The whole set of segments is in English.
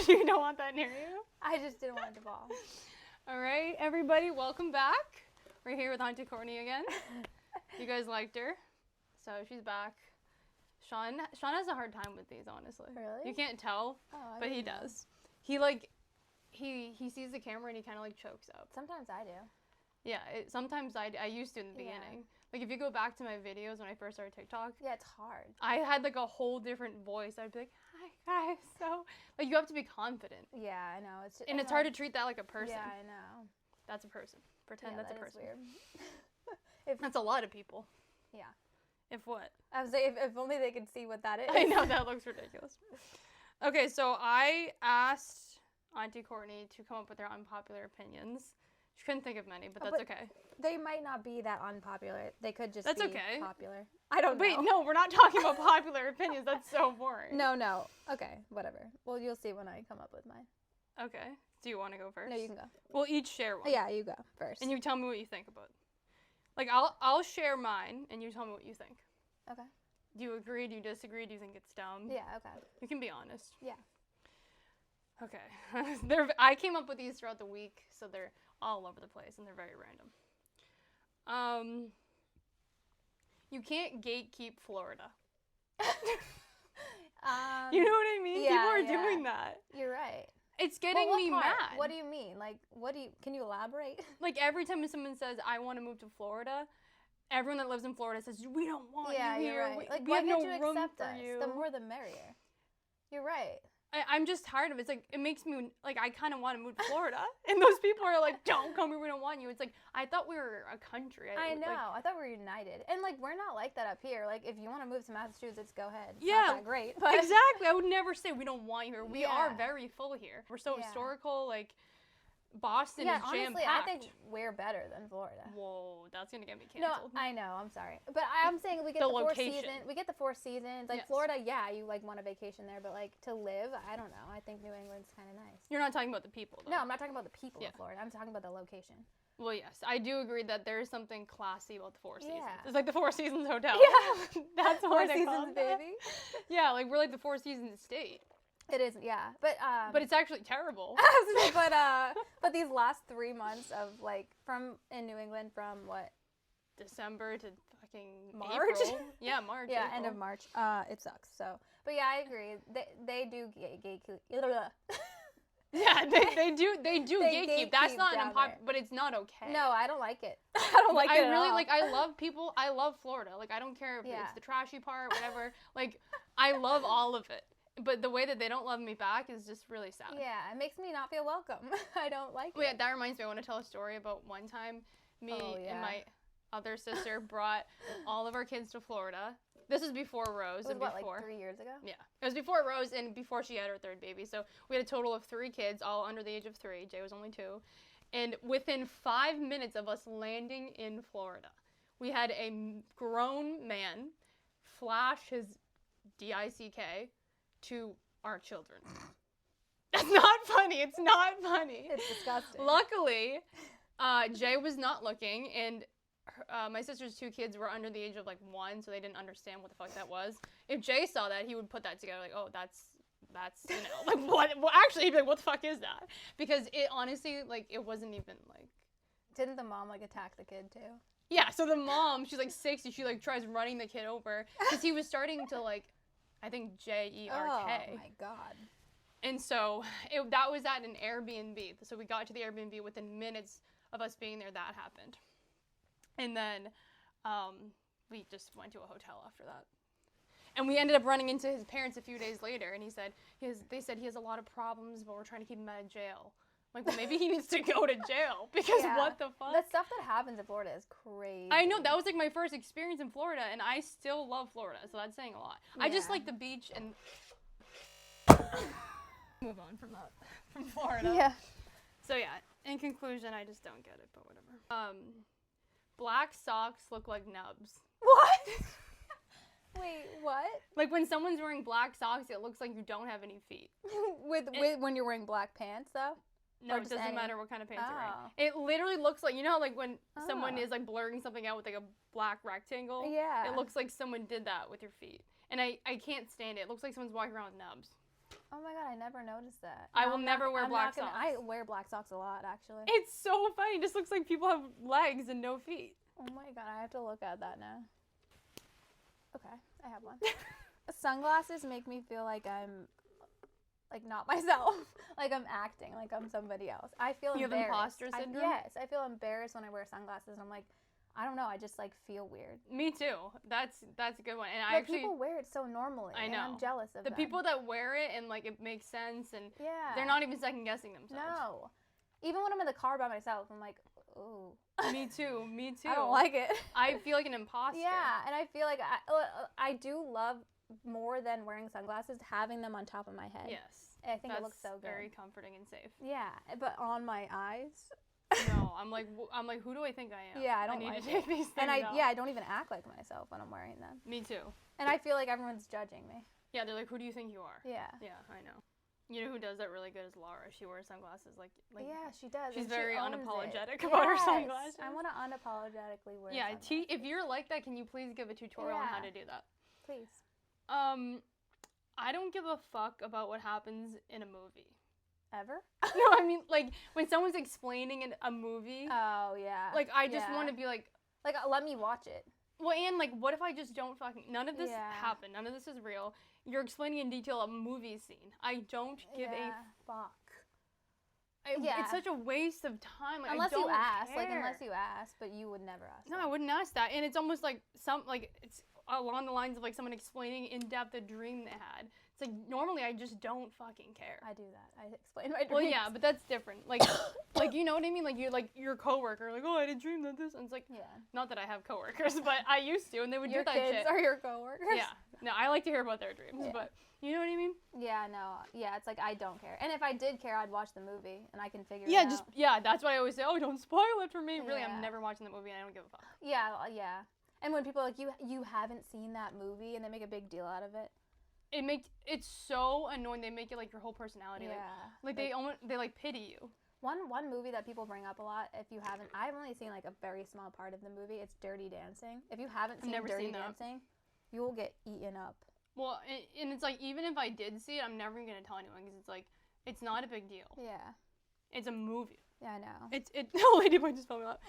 You don't want that near you? I just didn't want it to fall. All right, everybody, welcome back. We're here with Auntie Courtney again. You guys liked her, so she's back. Sean has a hard time with these, honestly. Really? You can't tell, but he does. He sees the camera and he kind of like chokes up. Sometimes I do. Yeah, sometimes I used to in the beginning. Like if you go back to my videos when I first started TikTok. Yeah, it's hard. I had like a whole different voice. I'd be like, hi guys. So like you have to be confident. Yeah, I know. It's hard to treat that like a person. Yeah, I know. That's a person. Pretend that's a person. Weird. That's a lot of people. Yeah. If what? I was like, if only they could see what that is. I know, that looks ridiculous. Okay, so I asked Auntie Courtney to come up with her unpopular opinions. She couldn't think of many, but that's okay. They might not be that unpopular. They could just be popular. I don't know. Wait, no, we're not talking about popular opinions. That's so boring. No. Okay, whatever. Well, you'll see when I come up with mine. Okay. Do you want to go first? No, you can go. We'll each share one. Yeah, you go first. And you tell me what you think about it. Like, I'll share mine, and you tell me what you think. Okay. Do you agree? Do you disagree? Do you think it's dumb? Yeah, okay. You can be honest. Yeah. Okay. I came up with these throughout the week, so they're all over the place, and they're very random. You can't gatekeep Florida. You know what I mean? Yeah, People are doing that. You're right. It's getting me mad. What do you mean? Like, can you elaborate? Like, every time someone says, I want to move to Florida, everyone that lives in Florida says, we don't want you here. You're right. Like, we why have can't no you room accept for us? you. The more the merrier. You're right. I'm just tired of it. It's like, it makes me, like, I kind of want to move to Florida. And those people are like, don't come here, we don't want you. It's like, I thought we were a country. I know. Like, I thought we were united. And, like, we're not like that up here. Like, if you want to move to Massachusetts, go ahead. It's not that great. But exactly. I would never say we don't want you here. We are very full here. We're so historical, like, Boston is jam-packed. Honestly, I think we're better than Florida. Whoa, that's going to get me canceled. No, I know. I'm sorry. But I'm saying we get the 4 seasons. We get the 4 seasons. Like, Florida, you, like, want a vacation there. But, like, to live, I don't know. I think New England's kind of nice. You're not talking about the people, though. No, I'm not talking about the people of Florida. I'm talking about the location. Well, yes. I do agree that there is something classy about the 4 seasons. Yeah. It's like the 4 Seasons Hotel. Yeah. That's what they call Seasons, baby. Yeah, like, we're like the 4 Seasons state. It is, yeah. But it's actually terrible. but these last 3 months of, like, in New England from what? December to fucking March? April. Yeah, March. Yeah, April. end of March. It sucks. So, but yeah, I agree. They do gatekeep. Yeah, they do gatekeep. That's not unpopular, but it's not okay. No, I don't like it. I don't like it at all. Like, I love people. I love Florida. Like, I don't care if it's the trashy part, whatever. Like, I love all of it. But the way that they don't love me back is just really sad. Yeah, it makes me not feel welcome. I don't like it. Yeah, that reminds me. I want to tell a story about one time me and my other sister brought all of our kids to Florida. This was before Rose. It was like 3 years ago? Yeah. It was before Rose and before she had her 3rd baby. So we had a total of 3 kids, all under the age of 3. Jay was only 2. And within 5 minutes of us landing in Florida, we had a grown man flash his DICK to our children. That's not funny. It's not funny. It's disgusting. Luckily, Jay was not looking, and my sister's 2 kids were under the age of like 1, so they didn't understand what the fuck that was. If Jay saw that, he would put that together like, oh, that's you know, like what? Well, actually, he'd be like, what the fuck is that? Because it honestly, like, it wasn't even like. Didn't the mom like attack the kid too? Yeah. So the mom, she's like 60. She like tries running the kid over because he was starting to like. I think JERK. Oh my god. And so that was at an Airbnb. So we got to the Airbnb within minutes of us being there. That happened. And then we just went to a hotel after that. And we ended up running into his parents a few days later. And they said he has a lot of problems, but we're trying to keep him out of jail. Like, well, maybe he needs to go to jail because what the fuck? The stuff that happens in Florida is crazy. I know. That was like my first experience in Florida, and I still love Florida, so that's saying a lot. Yeah. I just like the beach and move on from Florida. Yeah. So yeah, in conclusion, I just don't get it, but whatever. Black socks look like nubs. What? Wait, what? Like when someone's wearing black socks, it looks like you don't have any feet. With when you're wearing black pants, though? No, it doesn't matter what kind of pants you're wearing. It literally looks like, you know how like when someone is like blurring something out with like a black rectangle? Yeah. It looks like someone did that with your feet. And I can't stand it. It looks like someone's walking around with nubs. Oh my god, I never noticed that. I will never wear black socks. I wear black socks a lot, actually. It's so funny. It just looks like people have legs and no feet. Oh my god, I have to look at that now. Okay, I have one. Sunglasses make me feel like I'm, like, not myself. Like I'm acting, like I'm somebody else. I feel embarrassed. You have imposter syndrome? Yes, I feel embarrassed when I wear sunglasses. I'm like, I don't know, I just, like, feel weird. Me too. That's a good one. And but people wear it so normally. I know. And I'm jealous of them. The people that wear it and, like, it makes sense and they're not even second guessing themselves. No. Even when I'm in the car by myself, I'm like, ooh. Me too. I don't like it. I feel like an imposter. Yeah, and I feel like I do love, more than wearing sunglasses, having them on top of my head. Yes. I think it looks so good. Very comforting and safe. Yeah, but on my eyes. No, I'm like, who do I think I am? Yeah, I don't need like to take these things and off. I don't even act like myself when I'm wearing them. Me too. And I feel like everyone's judging me. Yeah, they're like, who do you think you are? Yeah. Yeah, I know. You know who does that really good is Laura. She wears sunglasses like yeah, she does. She's and very she unapologetic about her sunglasses. I want to unapologetically wear yeah, sunglasses. if you're like that, can you please give a tutorial on how to do that? Please. I don't give a fuck about what happens in a movie. Ever? No, I mean, like, when someone's explaining a movie. Oh, yeah. Like, I just want to be like... Like, let me watch it. Well, and, like, what if I just don't fucking... None of this happened. None of this is real. You're explaining in detail a movie scene. I don't give a fuck. It's such a waste of time. Like, unless I don't you ask. care. Like, unless you ask, but you would never ask. No, I wouldn't ask that. And it's almost like it's along the lines of, like, someone explaining in depth a dream they had. It's like, normally I just don't fucking care. I do that. I explain my dreams. Well, yeah, but that's different. Like, you know what I mean? Like, your coworker, like, oh, I had a dream that this, and it's like, not that I have coworkers, but I used to, and they would do that shit. Your kids are your coworkers? Yeah. No, I like to hear about their dreams, but you know what I mean? Yeah, no. Yeah, it's like, I don't care. And if I did care, I'd watch the movie, and I can figure it out. Yeah, that's why I always say, oh, don't spoil it for me. Really, I'm never watching the movie, and I don't give a fuck. Yeah. And when people are like, you haven't seen that movie, and they make a big deal out of it. It's so annoying. They make it like your whole personality. Yeah. Like they like pity you. One movie that people bring up a lot, if you haven't, I've only seen like a very small part of the movie. It's Dirty Dancing. If you haven't seen Dirty Dancing, you will get eaten up. Well, and it's like, even if I did see it, I'm never gonna tell anyone because it's like, it's not a big deal. Yeah. It's a movie. Yeah, I know. Ladybug just fell me out.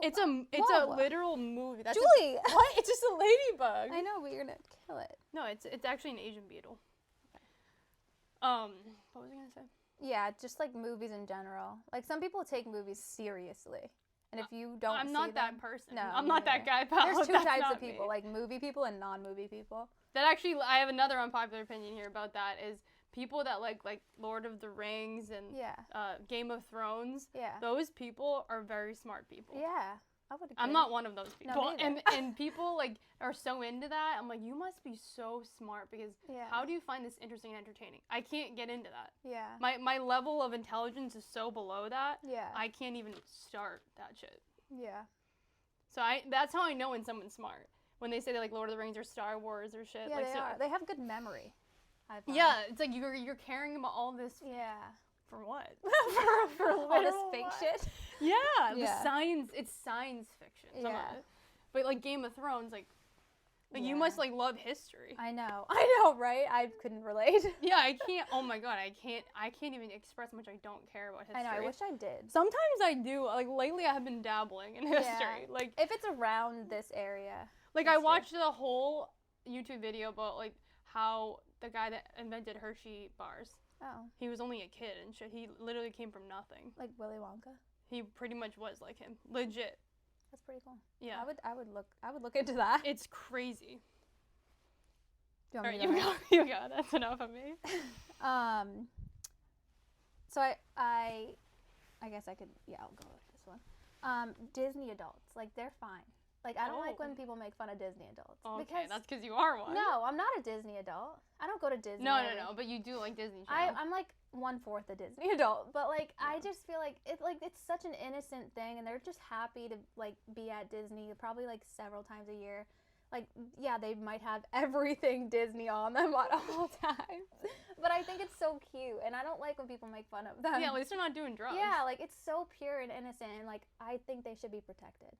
It's a literal movie. That's Julie! What? It's just a ladybug. I know, but you're gonna kill it. No, it's actually an Asian beetle. Okay. What was I gonna say? Yeah, just like movies in general. Like, some people take movies seriously. And if you don't I'm not that person. No, I'm not that guy, pal. There's two types of people, like movie people and non-movie people. That actually, I have another unpopular opinion here about that, is people that like Lord of the Rings and Game of Thrones. Yeah. Those people are very smart people. Yeah. I would agree. I'm not one of those people. No, and people like are so into that. I'm like, you must be so smart, because how do you find this interesting and entertaining? I can't get into that. Yeah. My level of intelligence is so below that. Yeah. I can't even start that shit. Yeah. So that's how I know when someone's smart. When they say they like Lord of the Rings or Star Wars or shit. Yeah, like, they are. They have good memory. Yeah, it's like you're caring about all this. Yeah. For what? for all this fake shit. Yeah, the science. It's science fiction. Yeah. But like Game of Thrones, like you must like love history. I know, right? I couldn't relate. Yeah, I can't. Oh my god, I can't even express how much I don't care about history. I know. I wish I did. Sometimes I do. Like lately, I have been dabbling in history. Yeah. Like if it's around this area. Like I watched the whole YouTube video about like how the guy that invented Hershey bars. Oh. He was only a kid and shit. He literally came from nothing. Like Willy Wonka? He pretty much was like him. Legit. That's pretty cool. Yeah. I would look into that. It's crazy. Do you want me to go? You go. That's enough of me. So I guess I could, I'll go with this one. Disney adults, like, they're fine. Like, I don't like when people make fun of Disney adults. Okay, that's because you are one. No, I'm not a Disney adult. I don't go to Disney. No, but you do like Disney Channel. I'm like 1/4 a Disney adult, but like I just feel like it's such an innocent thing, and they're just happy to like be at Disney probably like several times a year. Like, yeah, they might have everything Disney on them at all times, but I think it's so cute, and I don't like when people make fun of them. Yeah, at least they're not doing drugs. Yeah, like it's so pure and innocent, and like I think they should be protected.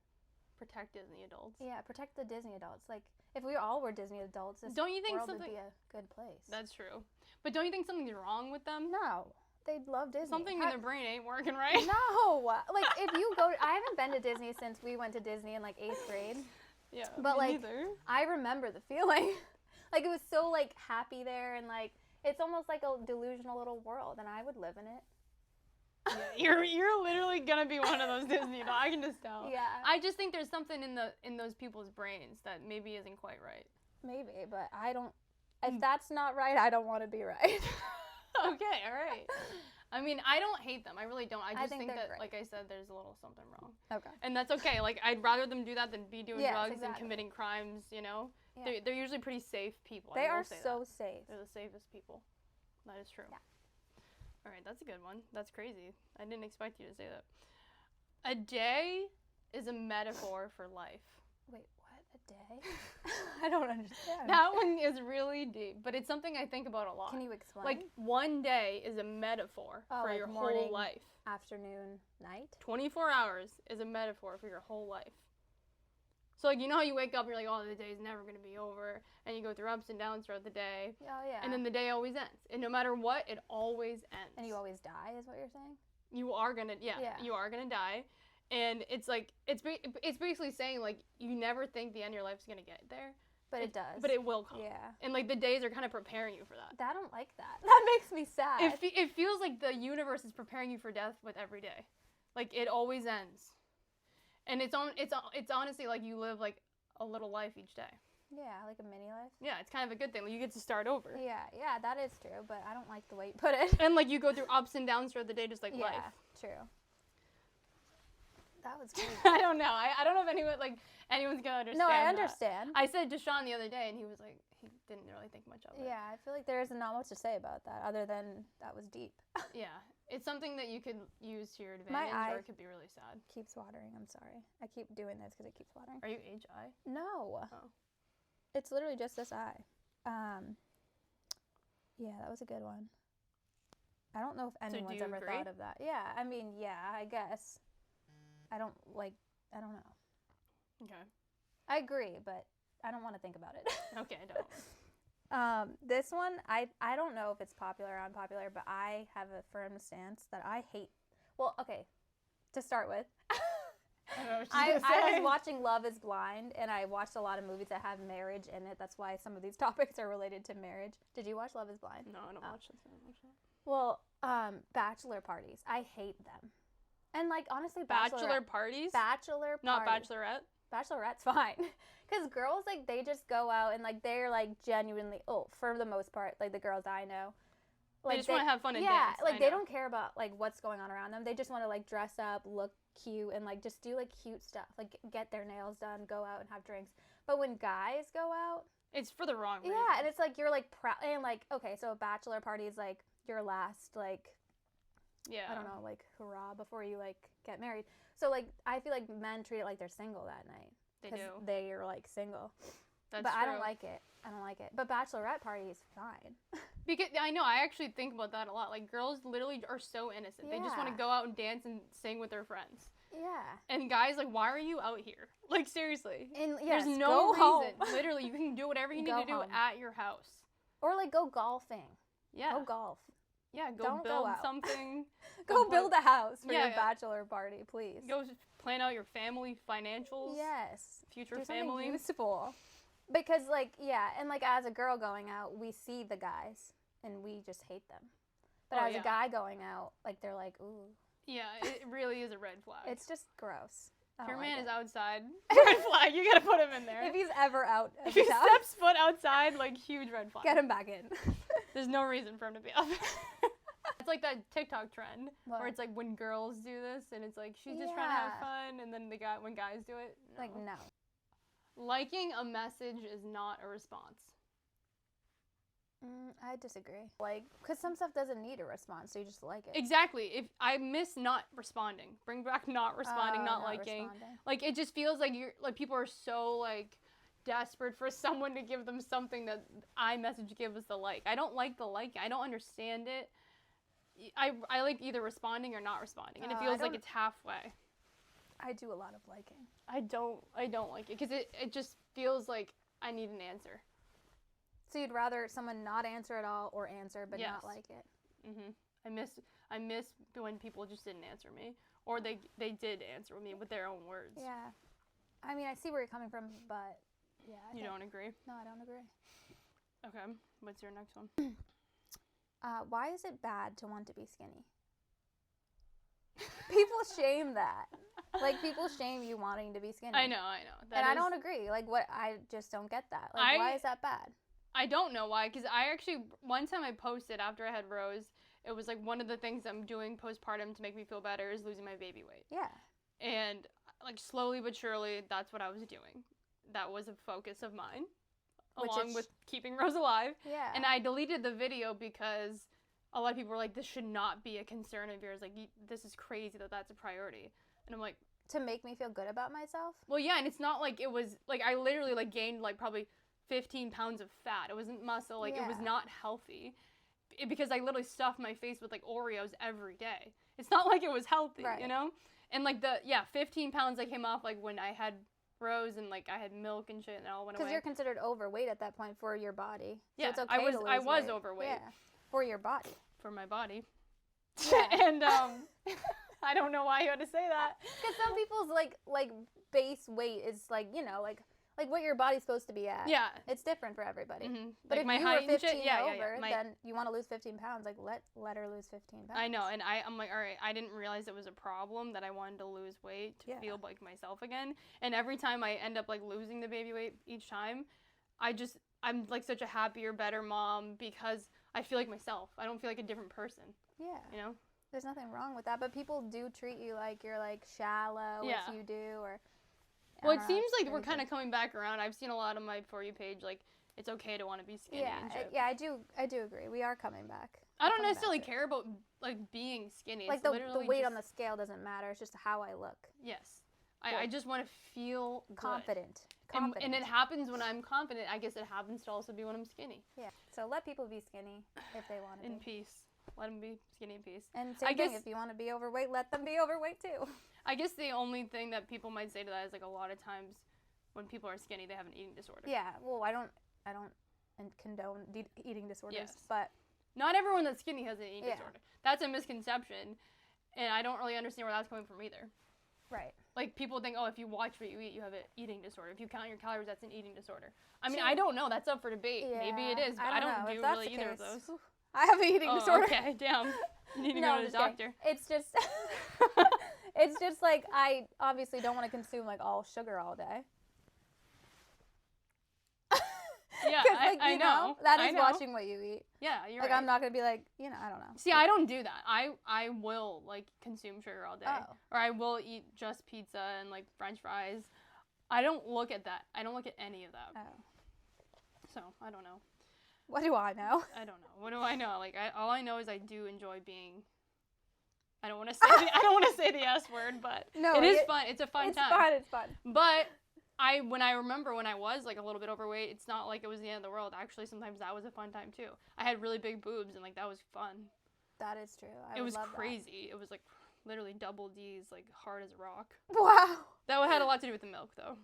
Protect Disney adults. Yeah, protect the Disney adults. Like, if we all were Disney adults, this don't you think world something would be a good place. That's true. But don't you think something's wrong with them? No. They love Disney. Something in their brain ain't working right. No. Like, if you go... I haven't been to Disney since we went to Disney in, like, 8th grade. Yeah, But, me like, neither. I remember the feeling. Like, it was so, like, happy there, and, like, it's almost like a delusional little world, and I would live in it. Yeah, you're literally gonna be one of those Disney dolls. I can just tell. Yeah. I just think there's something in those people's brains that maybe isn't quite right. Maybe, but I don't... If that's not right, I don't want to be right. Okay, all right. I mean, I don't hate them. I really don't. I just think think they're that, great. like I said, there's a little something wrong. Okay. And that's okay. Like, I'd rather them do that than be doing Yes, drugs and exactly. committing crimes, you know? Yeah. They're usually pretty safe people. They I will are say so that. safe. They're the safest people. That is true. Yeah. All right, that's a good one. That's crazy. I didn't expect you to say that. A day is a metaphor for life. Wait, what? A day? I don't understand. That one is really deep, but it's something I think about a lot. Can you explain? Like, one day is a metaphor for like your morning, whole life. afternoon, night? 24 hours is a metaphor for your whole life. So, like, you know how you wake up and you're like, oh, the day's never going to be over, and you go through ups and downs throughout the day, Oh, yeah. and then the day always ends. And no matter what, it always ends. And you always die, is what you're saying? You are going to, Yeah. you are going to die. And it's like, it's basically saying, like, you never think the end of your life's going to get there. But it does. But it will come. Yeah. And, like, the days are kind of preparing you for that. I don't like that. That makes me sad. It feels like the universe is preparing you for death with every day. Like, it always ends. And it's honestly like you live, like, a little life each day. Yeah, like a mini life. Yeah, it's kind of a good thing. Like, you get to start over. Yeah, that is true, but I don't like the way you put it. And, like, you go through ups and downs throughout the day just like life. Yeah, true. That was great. I don't know. I don't know if anyone's going to understand No, I that. understand. I said to Sean the other day, and he was like, he didn't really think much of it. Yeah, I feel like there is not much to say about that other than that was deep. Yeah. It's something that you could use to your My advantage, eye or it could be really sad. keeps watering. I'm sorry. I keep doing this because it keeps watering. Are you HI? No. Oh. It's literally just this eye. Yeah, that was a good one. I don't know if do anyone's you ever agree? thought of that. Yeah, I mean, yeah, I guess. I don't know. Okay. I agree, but I don't want to think about it. Okay, I don't. This one, I don't know if it's popular or unpopular, but I have a firm stance that I hate. Well, okay, to start with, I don't know what I she's gonna was say. watching Love is Blind, and I watched a lot of movies that have marriage in it. That's why some of these topics are related to marriage. Did you watch Love is Blind? No, I don't watch this. I don't watch that. Well, bachelor parties. I hate them. And, like, honestly, Bachelor parties? Bachelor Not parties. bachelorette? Bachelorette's fine. Because girls, like, they just go out and, like, they're, like, genuinely, for the most part, like, the girls I know. Like, They just want to have fun and yeah, dance. like, I they know. don't care about, like, what's going on around them. They just want to, like, dress up, look cute, and, like, just do, like, cute stuff. Like, get their nails done, go out and have drinks. But when guys go out... It's for the wrong reason. Yeah, and it's, like, you're, like, proud. And, like, okay, so a bachelor party is, like, your last, like... Yeah. I don't know, like, hurrah before you, like, get married. So, like, I feel like men treat it like they're single that night. They 'cause do. they are, like, single. That's but true. I don't like it. But bachelorette party is fine. Because I know, I actually think about that a lot. Like, girls literally are so innocent. They just want to Yeah. go out and dance and sing with their friends. Yeah. And guys, like, why are you out here? Like, seriously. And yes, There's no go reason. home. Literally, you can do whatever you need Go to do home. at your house. Or, like, go golfing. Yeah. Go golf. Yeah, go Don't go build out. something. Go build a house for Yeah. your bachelor party, please. Go plan out your family financials. Yes. Future Do something family. useful. Because, like, yeah, and, like, as a girl going out, we see the guys, and we just hate them. But Oh, as yeah. a guy going out, like, they're like, ooh. Yeah, it really is a red flag. It's just gross. I If don't your like man it. is outside, red flag. You gotta put him in there. If he's ever out of If he his house, steps foot outside, like, huge red flag. get him back in. There's no reason for him to be out there. It's like that TikTok trend What? where it's like when girls do this and it's like she's just trying to have Yeah. fun, and then when guys do it, no. Like, no. Liking a message is not a response. I disagree. Like, because some stuff doesn't need a response, so you just like it. Exactly. If I miss not responding, bring back not responding, Oh, not liking. responding. Like, it just feels like people are so like desperate for someone to give them something that iMessage gives us the like. I don't like the like. I don't understand it. I like either responding or not responding, and it Oh, I feels like don't- it's halfway. I do a lot of liking. I don't like it because it just feels like I need an answer. So you'd rather someone not answer at all or answer but Yes. not like it? Mhm. I miss when people just didn't answer me, or they did answer me with their own words. Yeah. I mean, I see where you're coming from, but yeah. You don't agree? No, I don't agree. Okay. What's your next one? Why is it bad to want to be skinny? People shame that. Like, people shame you wanting to be skinny. I know. I don't agree. Like, what? I just don't get that. Like, why is that bad? I don't know why, because I actually, one time I posted after I had Rose, it was like one of the things I'm doing postpartum to make me feel better is losing my baby weight. Yeah. And like slowly but surely, that's what I was doing. That was a focus of mine, along with keeping Rose alive. Yeah. And I deleted the video because a lot of people were like, this should not be a concern of yours. Like, this is crazy that that's a priority. And I'm like, to make me feel good about myself? well, yeah, and it's not like it was, like, I literally, like, gained, like, probably 15 pounds of fat. It wasn't muscle. Like, it was not healthy. Because I literally stuffed my face with, like, Oreos every day. It's not like it was healthy, you know? And, like, 15 pounds I came off, like, when I had Rose and, like, I had milk and shit and it all went away. Because you're considered overweight at that point for your body. So Yeah, it's okay to lose I was weight. overweight. Yeah, for your body. For my body. Yeah. And, I don't know why you had to say that. Because some people's, like, base weight is, like, you know, like what your body's supposed to be at. Yeah. It's different for everybody. Mm-hmm. But like if my you height were 15 and shit, over, then you want to lose 15 pounds, like, let her lose 15 pounds. I know, and I'm like, all right, I didn't realize it was a problem that I wanted to lose weight to feel like myself again. And every time I end up, like, losing the baby weight each time, I'm, like, such a happier, better mom because I feel like myself. I don't feel like a different person. Yeah. You know? There's nothing wrong with that, but people do treat you like you're, like, shallow if you do, or... Well, it seems like we're kind of coming back around. I've seen a lot on my For You page, like, it's okay to want to be skinny and shit. Yeah, I do agree. We are coming back. I don't necessarily care about, like, being skinny. Like, it's the weight on the scale doesn't matter. It's just how I look. Yes. I just want to feel confident. And it happens when I'm confident. I guess it happens to also be when I'm skinny. Yeah. So let people be skinny if they want to be. In peace. Let them be skinny in peace. And same thing, if you want to be overweight, let them be overweight too. I guess the only thing that people might say to that is, like, a lot of times when people are skinny, they have an eating disorder. Yeah. Well, I don't condone eating disorders, yes. but not everyone that's skinny has an eating disorder. That's a misconception, and I don't really understand where that's coming from either. Right. Like, people think, oh, if you watch what you eat, you have an eating disorder. If you count your calories, that's an eating disorder. I mean, I don't know. That's up for debate. Yeah, Maybe it is, but I don't do really either of those. I have an eating disorder. Okay, damn. You need to go to the doctor. It's just, it's just like, I obviously don't want to consume, like, all sugar all day. Yeah, like, I know. That is watching what you eat. Yeah, you're like, right. I'm not going to be like, you know, I don't know. See, I don't do that. I will, like, consume sugar all day. Oh. Or I will eat just pizza and, like, French fries. I don't look at that. I don't look at any of that. Oh. So, I don't know. What do I know? I don't know. What do I know? Like, all I know is I do enjoy being... I don't want to say the S word, but it is fun. It's a fun time. It's fun. But... when I remember when I was, like, a little bit overweight, it's not like it was the end of the world. Actually, sometimes that was a fun time, too. I had really big boobs, and, like, that was fun. That is true. It was crazy. It was, like, literally double D's, like, hard as a rock. Wow. That had a lot to do with the milk, though.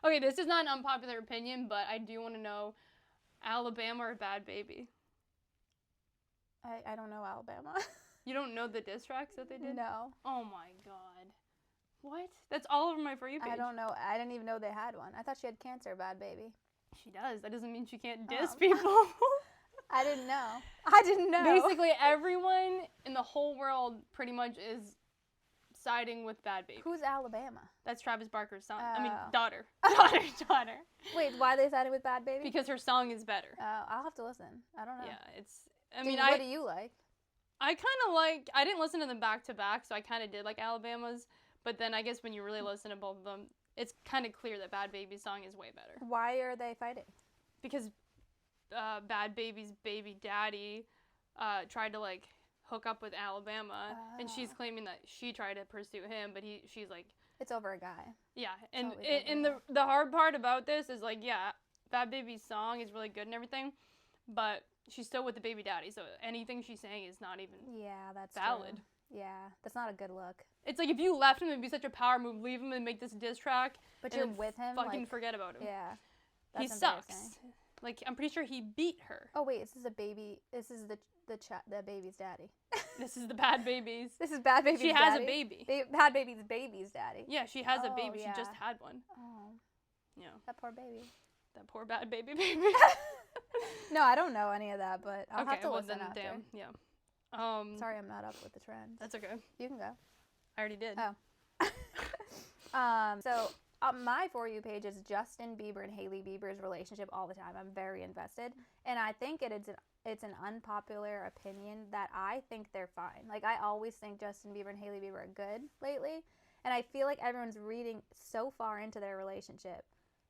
Okay, this is not an unpopular opinion, but I do want to know, Alabama or Bad Baby? I don't know Alabama. You don't know the diss tracks that they did? No. Oh, my God. What? That's all over my For You page. I don't know. I didn't even know they had one. I thought she had cancer, Bad Baby. She does. That doesn't mean she can't diss people. I didn't know. Basically, everyone in the whole world pretty much is siding with Bad Baby. Who's Alabama? That's Travis Barker's son. Oh. I mean, daughter. Daughter. Wait, why are they siding with Bad Baby? Because her song is better. Oh, I'll have to listen. I don't know. Yeah, what do you like? I kind of like, I didn't listen to them back to back, so I kind of did like Alabama's. But then I guess when you really listen to both of them, it's kind of clear that Bad Baby's song is way better. Why are they fighting? Because Bad Baby's baby daddy tried to, like, hook up with Alabama, and she's claiming that she tried to pursue him, but she's like... It's over a guy. Yeah, and the hard part about this is, like, yeah, Bad Baby's song is really good and everything, but she's still with the baby daddy, so anything she's saying is not even valid. True. Yeah, that's not a good look. It's like, if you left him, it'd be such a power move. Leave him and make this diss track. But you're with him. Fucking forget about him. Yeah. He That's sucks. embarrassing. Like, I'm pretty sure he beat her. Oh wait, this is a baby. This is the baby's daddy. This is the bad baby's. This is bad baby's She daddy. has a baby. Bad baby's daddy. Yeah, she has a Oh, baby. yeah. She just had one. Oh, Yeah. that poor baby. That poor bad baby. No, I don't know any of that, but I'll have to well listen then, after. damn. Yeah. Sorry, I'm not up with the trends. That's okay. You can go. I already did. Oh. So my For You page is Justin Bieber and Hailey Bieber's relationship all the time. I'm very invested, and I think it's an unpopular opinion that I think they're fine. Like, I always think Justin Bieber and Hailey Bieber are good lately, and I feel like everyone's reading so far into their relationship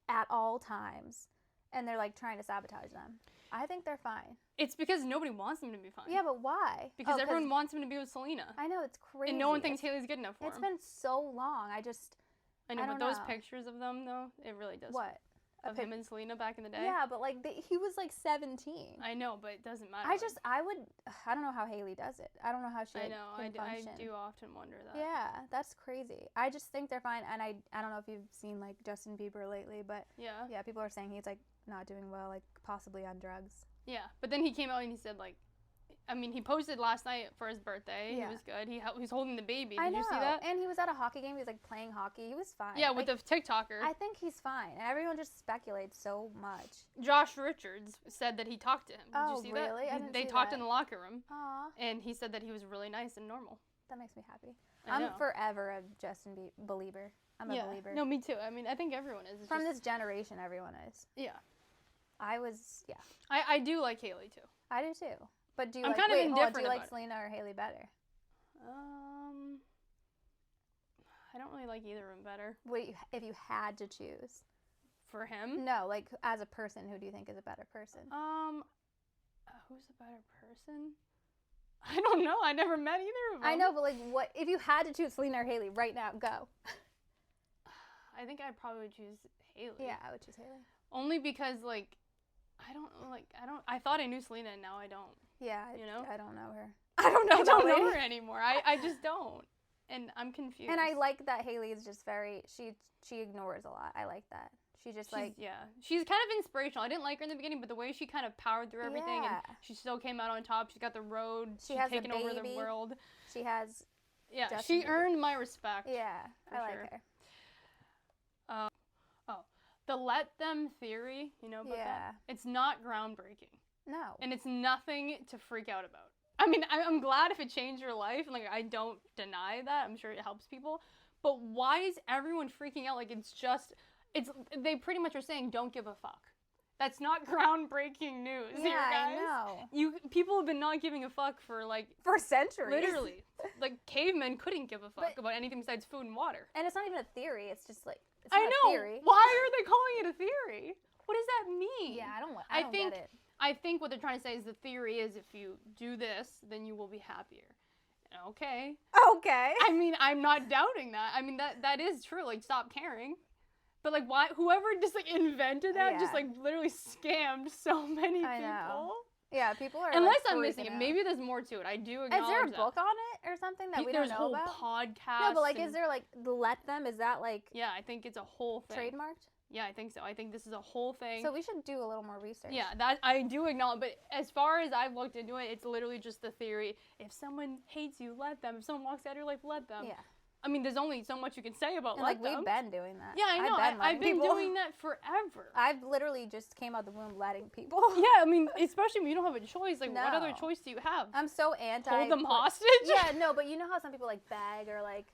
at all times, and they're like trying to sabotage them. I think they're fine. It's because nobody wants them to be fine. Yeah, but why? Because everyone wants him to be with Selena. I know, it's crazy. And no one thinks Hailey's good enough for him. It's been so long. I know, don't but those know. pictures of them, though, it really does. What? Of him and Selena back in the day? Yeah, but like he was like 17. I know, but it doesn't matter. I don't know how Hailey does it. I don't know how she I know, can function. I do often wonder that. Yeah, that's crazy. I just think they're fine, and I don't know if you've seen like Justin Bieber lately, but yeah, people are saying he's like not doing well, like possibly on drugs. Yeah, but then he came out and he said like, I mean, he posted last night for his birthday. Yeah. He was good. He was holding the baby. I Did know. you see that? And he was at a hockey game. He was like playing hockey. He was fine. Yeah, with like, the TikToker. I think he's fine, and everyone just speculates so much. Josh Richards said that he talked to him. Did you see really? that? I didn't They see talked that. in the locker room, Aw, and he said that he was really nice and normal. that makes me happy. I I'm know. forever a Justin believer. I'm a believer. No, me too. I mean, I think everyone is. It's From just, this generation, everyone is. Yeah. Yeah. I do like Hailey too. I do too. But do you I'm like, kind of wait, hold on, indifferent do you like about it. Selena or Hailey better? I don't really like either of them better. Wait, if you had to choose. For him? No, like as a person, who do you think is a better person? Who's a better person? I don't know. I never met either of them. I know, but like, what if you had to choose Selena or Hailey right now? Go. I think I'd probably choose Hailey. Yeah, I would choose Hailey. Only because like, I thought I knew Selena and now I don't. Yeah, You know? I don't know her. I don't know. I don't that know lady. her anymore. I just don't. And I'm confused. And I like that Hailey is just very she ignores a lot. I like that. She just she's kind of inspirational. I didn't like her in the beginning, but the way she kind of powered through everything and she still came out on top. She's got the road. She's has a taken over the baby. world. She has Justin she Bieber. earned my respect. Yeah, For I like sure. her. The let them theory, you know about Yeah. that? It's not groundbreaking. No. And it's nothing to freak out about. I mean, I'm glad if it changed your life, and like I don't deny that. I'm sure it helps people. But why is everyone freaking out? Like they pretty much are saying don't give a fuck. That's not groundbreaking news here, guys. I know. People have been not giving a fuck for like For centuries. literally. Like cavemen couldn't give a fuck about anything besides food and water. And it's not even a theory. It's just like it's I not know. a theory. Why are they calling it a theory? What does that mean? Yeah, I don't get it. I think what they're trying to say is the theory is if you do this, then you will be happier. Okay. Okay. I mean, I'm not doubting that. I mean, that is true. Like, stop caring. But, like, why? Whoever just, like, invented that just, like, literally scammed so many people. Know. Yeah, people are Unless like, I'm missing it. out. Maybe there's more to it. I do acknowledge that. Is there a book on it or something that we don't know about? There's whole podcasts. No, but, like, is there, like, the let them? Is that, like, yeah, I think it's a whole thing. trademarked? Yeah, I think so. I think this is a whole thing. So we should do a little more research. Yeah, that I do acknowledge. But as far as I've looked into it, it's literally just the theory. If someone hates you, let them. If someone walks out of your life, let them. Yeah. I mean, there's only so much you can say about And, let them. we've been doing that. Yeah, I know. I've been doing that forever. I've literally just came out the womb letting people. Yeah, I mean, especially when you don't have a choice. Like, what other No. choice do you have? I'm so anti. Hold them hostage? Yeah, no, but you know how some people like beg or like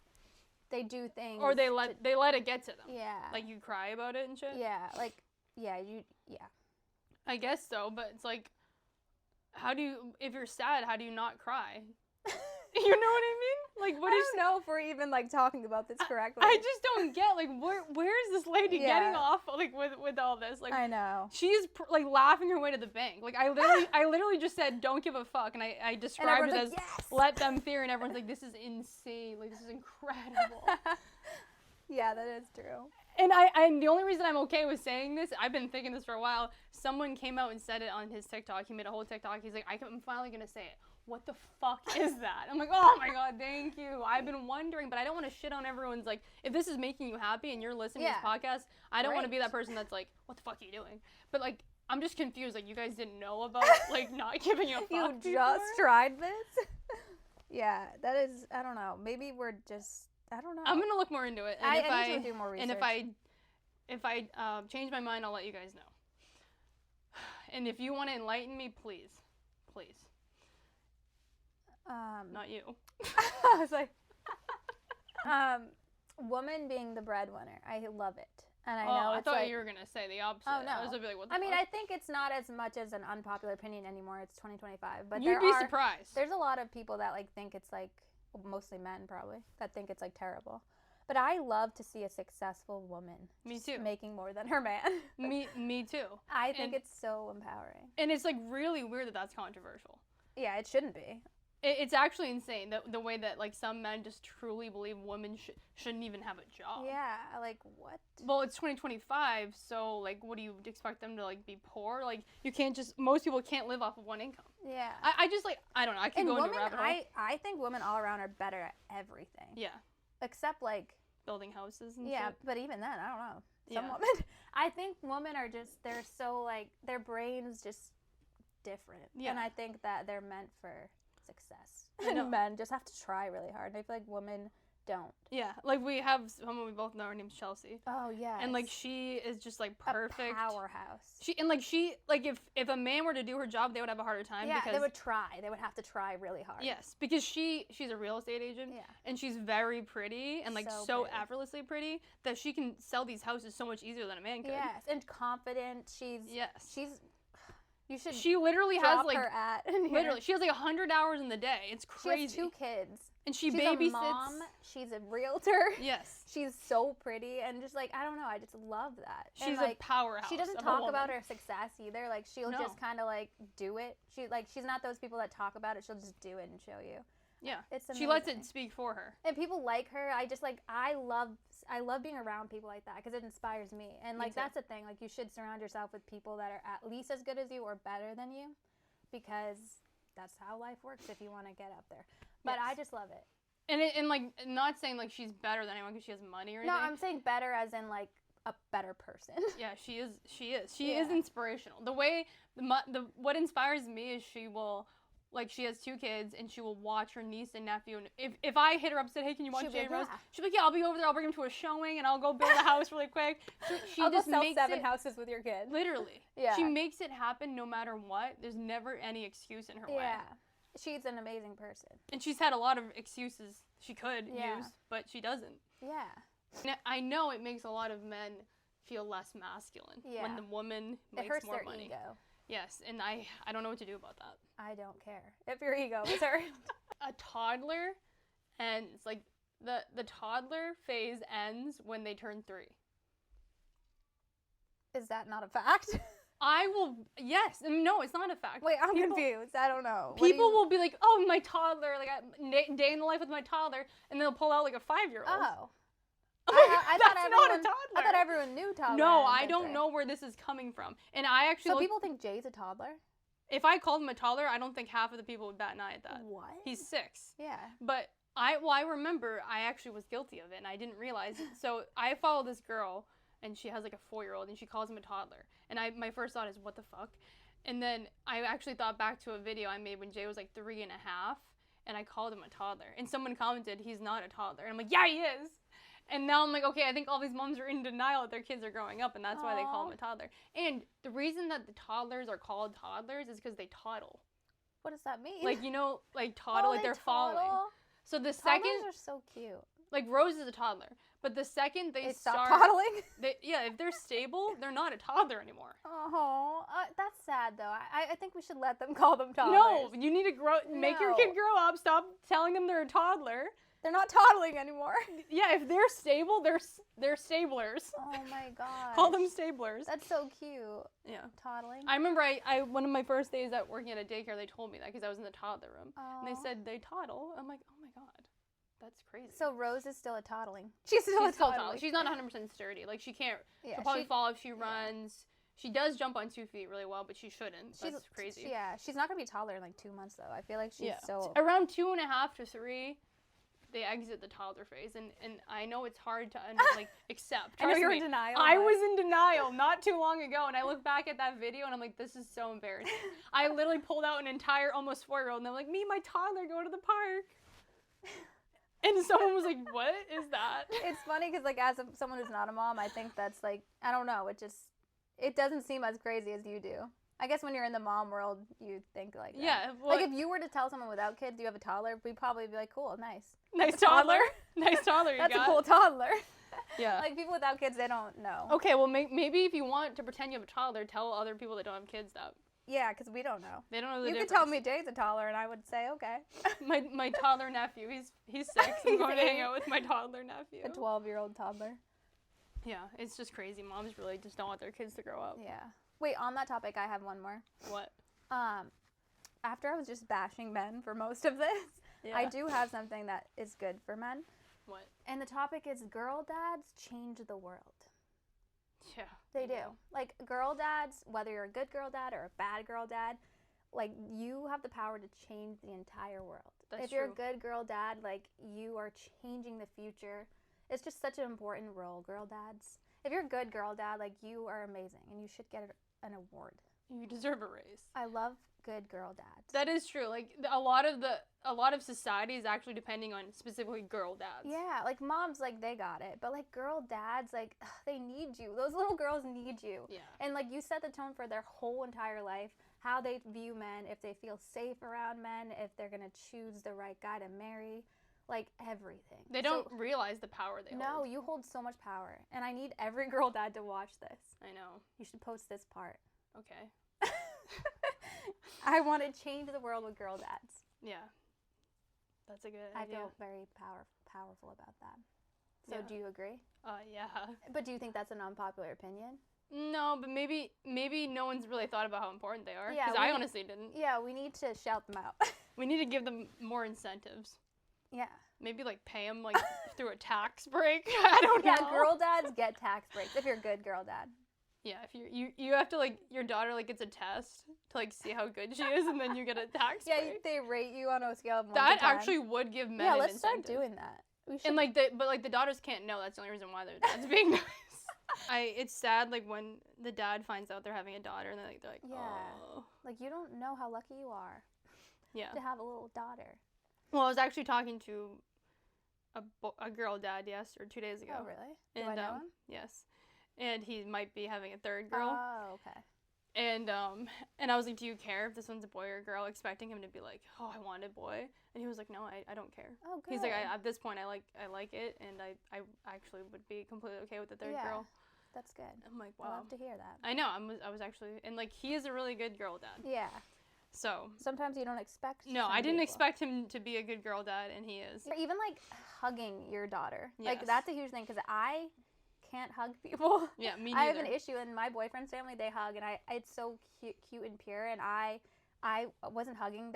they do things. Or they let it get to them. Yeah. Like you cry about it and shit. Yeah, like yeah. I guess so, but it's like, if you're sad, how do you not cry? You know what I mean? Like, what I is? don't know if we're even like talking about this correctly. I just don't get like where's this lady Yeah. getting off like with all this? Like I know. she's like laughing her way to the bank. Like I literally just said don't give a fuck, and I described it like, as yes! let them theory, and everyone's like this is insane. Like this is incredible. Yeah, that is true. And the only reason I'm okay with saying this, I've been thinking this for a while. Someone came out and said it on his TikTok. He made a whole TikTok. He's like, I'm finally gonna say it. what the fuck is that? I'm like, oh my God, thank you. I've been wondering, but I don't want to shit on everyone's, like, if this is making you happy and you're listening to this podcast, I don't want to be that person that's like, what the fuck are you doing? But, like, I'm just confused. Like, you guys didn't know about, like, not giving a fuck You before? just tried this? Yeah, that is, I don't know. Maybe we're just, I don't know. I'm going to look more into it. And I need to do more research. And if I change my mind, I'll let you guys know. And if you want to enlighten me, please. Please. Not you. I was like, woman being the breadwinner. I love it. And I know I it's thought like, you were going to say the opposite. Oh, no. I was going to be like, what the I mean, fuck? I think it's not as much as an unpopular opinion anymore. It's 2025. But You'd be surprised. There's a lot of people that, like, think it's, like, mostly men probably, that think it's, like, terrible. But I love to see a successful woman. Me too. Making more than her man. Me too. I think it's so empowering. And it's, like, really weird that that's controversial. Yeah, it shouldn't be. It's actually insane the way that, like, some men just truly believe women shouldn't even have a job. Yeah, like, what? Well, it's 2025, so, like, what do you expect them to, like, be poor? Like, you can't just, most people can't live off of one income. Yeah. I just, like, I don't know, I could go into a rabbit hole. I think women all around are better at everything. Yeah. Except, like, building houses and yeah, shit. but even then, I don't know. Some Yeah. women, I think women are just, they're so, like, their brains just different. Yeah. And I think that they're meant for success. I know. And men just have to try really hard. And I feel like women don't. Yeah, like, we have someone we both know, her name's Chelsea. Oh, yeah. And, like, she is just, like, perfect. A powerhouse. If a man were to do her job, they would have a harder time. Yeah, because they would try. They would have to try really hard. Yes, because she's a real estate agent. Yeah. And she's very pretty and, like, So so pretty. effortlessly pretty that she can sell these houses so much easier than a man could. Yes, and confident. Yes. You should She literally drop has, like, her at. literally, she has, like, 100 hours in the day. It's She crazy. has 2 kids. And she's a mom. She's a realtor. Yes. She's so pretty and just, like, I don't know. I just love that. She's and, like, a powerhouse. She doesn't of a talk woman. about her success either. Like, she'll No. just kind of, like, do it. She's not those people that talk about it. She'll just do it and show you. Yeah. It's amazing. She lets it speak for her. And people like her. I just, like, I love being around people like that because it inspires me. And, like, too. that's the thing. Like, you should surround yourself with people that are at least as good as you or better than you because that's how life works if you want to get up there. But Yes. I just love it. And like, not saying, like, she's better than anyone because she has money or anything. No, I'm saying better as in, like, a better person. Yeah, she is. She is inspirational. The way, what inspires me is she will, like, she has 2 kids, and she will watch her niece and nephew, and if I hit her up and said, hey, can you watch She'll be Jay like, and Rose? yeah. She'll be like, yeah, I'll be over there, I'll bring them to a showing, and I'll go build a house really quick. She I'll just go sell makes 7 it, houses with your kid. literally. Yeah. She makes it happen no matter what. There's never any excuse in her way. Yeah. She's an amazing person. And she's had a lot of excuses she could Yeah. use, but she doesn't. Yeah. And I know it makes a lot of men feel less masculine when Yeah. the woman It makes hurts more their money. ego. Yes, and I don't know what to do about that. I don't care. If your ego is hurt. A toddler, and it's like the toddler phase ends when they turn 3. Is that not a fact? Yes, no, it's not a fact. Wait, I'm People- confused. I don't know. People will be like, oh, my toddler, like, day in the life with my toddler, and they'll pull out, like, a 5-year-old. Oh. I'm I like, thought that's everyone, not a toddler. I thought everyone knew toddler. No, and I turn don't 3. know where this is coming from. And I actually So people think Jay's a toddler? if I called him a toddler, I don't think half of the people would bat an eye at that. What? He's 6. Yeah. But I remember I actually was guilty of it, and I didn't realize it. So I follow this girl, and she has, like, a 4-year-old, and she calls him a toddler. And my first thought is, what the fuck? And then I actually thought back to a video I made when Jay was, like, 3.5, and I called him a toddler. And someone commented, he's not a toddler. And I'm like, yeah, he is. And now I'm like, okay, I think all these moms are in denial that their kids are growing up, and that's why they call him a toddler. And the reason that the toddlers are called toddlers is because they toddle. What does that mean? Like, you know, like, toddle, like, they're following. So the Toddlers second, are so cute. like, Rose is a toddler, but the second they stop start, toddling? if they're stable, they're not a toddler anymore. Oh, that's sad, though. I think we should let them call them toddlers. No, you need to make your kid grow up, stop telling them they're a toddler. They're not toddling anymore. Yeah, if they're stable, they're stablers. Oh my god. Call them stablers. That's so cute. Yeah. Toddling. I remember I one of my first days at working at a daycare, they told me that because I was in the toddler room. And they Aw. said they toddle. I'm like, oh my god, that's crazy. So Rose is still a toddling. She's still she's a still toddling. toddling. She's not 100% sturdy. Like, she can't. Yeah, She'll probably fall if she runs. She does jump on 2 feet really well, but she shouldn't. That's crazy. Yeah, she's not gonna be toddler in like 2 months though. I feel like she's so around 2.5 to 3. They exit the toddler phase, and I know it's hard to accept. I know you're in denial. I was in denial not too long ago, and I look back at that video, and I'm like, this is so embarrassing. I literally pulled out an entire almost 4-year-old, and they're like, me and my toddler go to the park. And someone was like, what is that? It's funny because, like, as someone who's not a mom, I think that's, like, I don't know. It doesn't seem as crazy as you do. I guess when you're in the mom world, you think like that. Yeah. Well, like, if you were to tell someone without kids you have a toddler, we'd probably be like, cool, nice. Nice toddler. Nice toddler That's a cool toddler. Yeah. Like, people without kids, they don't know. Okay, well, maybe if you want to pretend you have a toddler, tell other people that don't have kids that. Yeah, because we don't know. They don't know the difference. difference. You could tell me Jay's a toddler, and I would say, okay. my toddler nephew, he's 6. I'm going to hang out with my toddler nephew. A 12-year-old toddler. Yeah, it's just crazy. Moms really just don't want their kids to grow up. Yeah. Wait, on that topic, I have one more. What? After I was just bashing men for most of this, Yeah. I do have something that is good for men. What? And the topic is girl dads change the world. Yeah. They do. Like, girl dads, whether you're a good girl dad or a bad girl dad, like, you have the power to change the entire world. That's if you're true. a good girl dad, like, you are changing the future. It's just such an important role, girl dads. If you're a good girl dad, like, you are amazing, and you should get an award. You deserve a raise. I love good girl dads. That is true. Like, a lot of society is actually depending on specifically girl dads. Yeah, like, moms, like, they got it. But, like, girl dads, like, they need you. Those little girls need you. Yeah. And, like, you set the tone for their whole entire life, how they view men, if they feel safe around men, if they're going to choose the right guy to marry, like, everything. They don't realize the power they hold. No, you hold so much power. And I need every girl dad to watch this. I know. You should post this part. Okay. I want to change the world with girl dads. Yeah. That's a good I idea. feel very powerful about that. So Yeah. do you agree? Yeah. But do you think that's an unpopular opinion? No, but maybe no one's really thought about how important they are. Yeah, Because I honestly didn't. Yeah, we need to shout them out. We need to give them more incentives. Yeah. Maybe, like, pay them, like, through a tax break. I don't know. Yeah, girl dads get tax breaks if you're a good girl dad. Yeah, if you have to, like, your daughter, like, gets a test to, like, see how good she is, and then you get a tax Yeah, break. they rate you on a scale of 1 That to 10. actually would give men Yeah, an let's start incentive. doing that. We should. And, like, the daughters can't know. That's the only reason why their dad's being nice. It's sad, like, when the dad finds out they're having a daughter, and they're like, Yeah. oh. Like, you don't know how lucky you are Yeah. to have a little daughter. Well, I was actually talking to a girl dad, 2 days ago. Oh, really? Do And, I know him? Yes. And he might be having a third girl. Oh, okay. And I was like, do you care if this one's a boy or a girl? Expecting him to be like, oh, I want a boy. And he was like, no, I don't care. Oh, good. He's like, at this point, I like it, and I actually would be completely okay with the third girl. That's good. I'm like, I wow. love to hear that. I know. I was actually, and like, he is a really good girl dad. Yeah. So. Sometimes you don't expect. No, I some didn't people. expect him to be a good girl dad, and he is. Or even like hugging your daughter. Like, Yes. that's a huge thing because I can't hug people. Yeah, me I have neither. an issue, and my boyfriend's family, they hug, and it's so cute and pure, and I wasn't hugging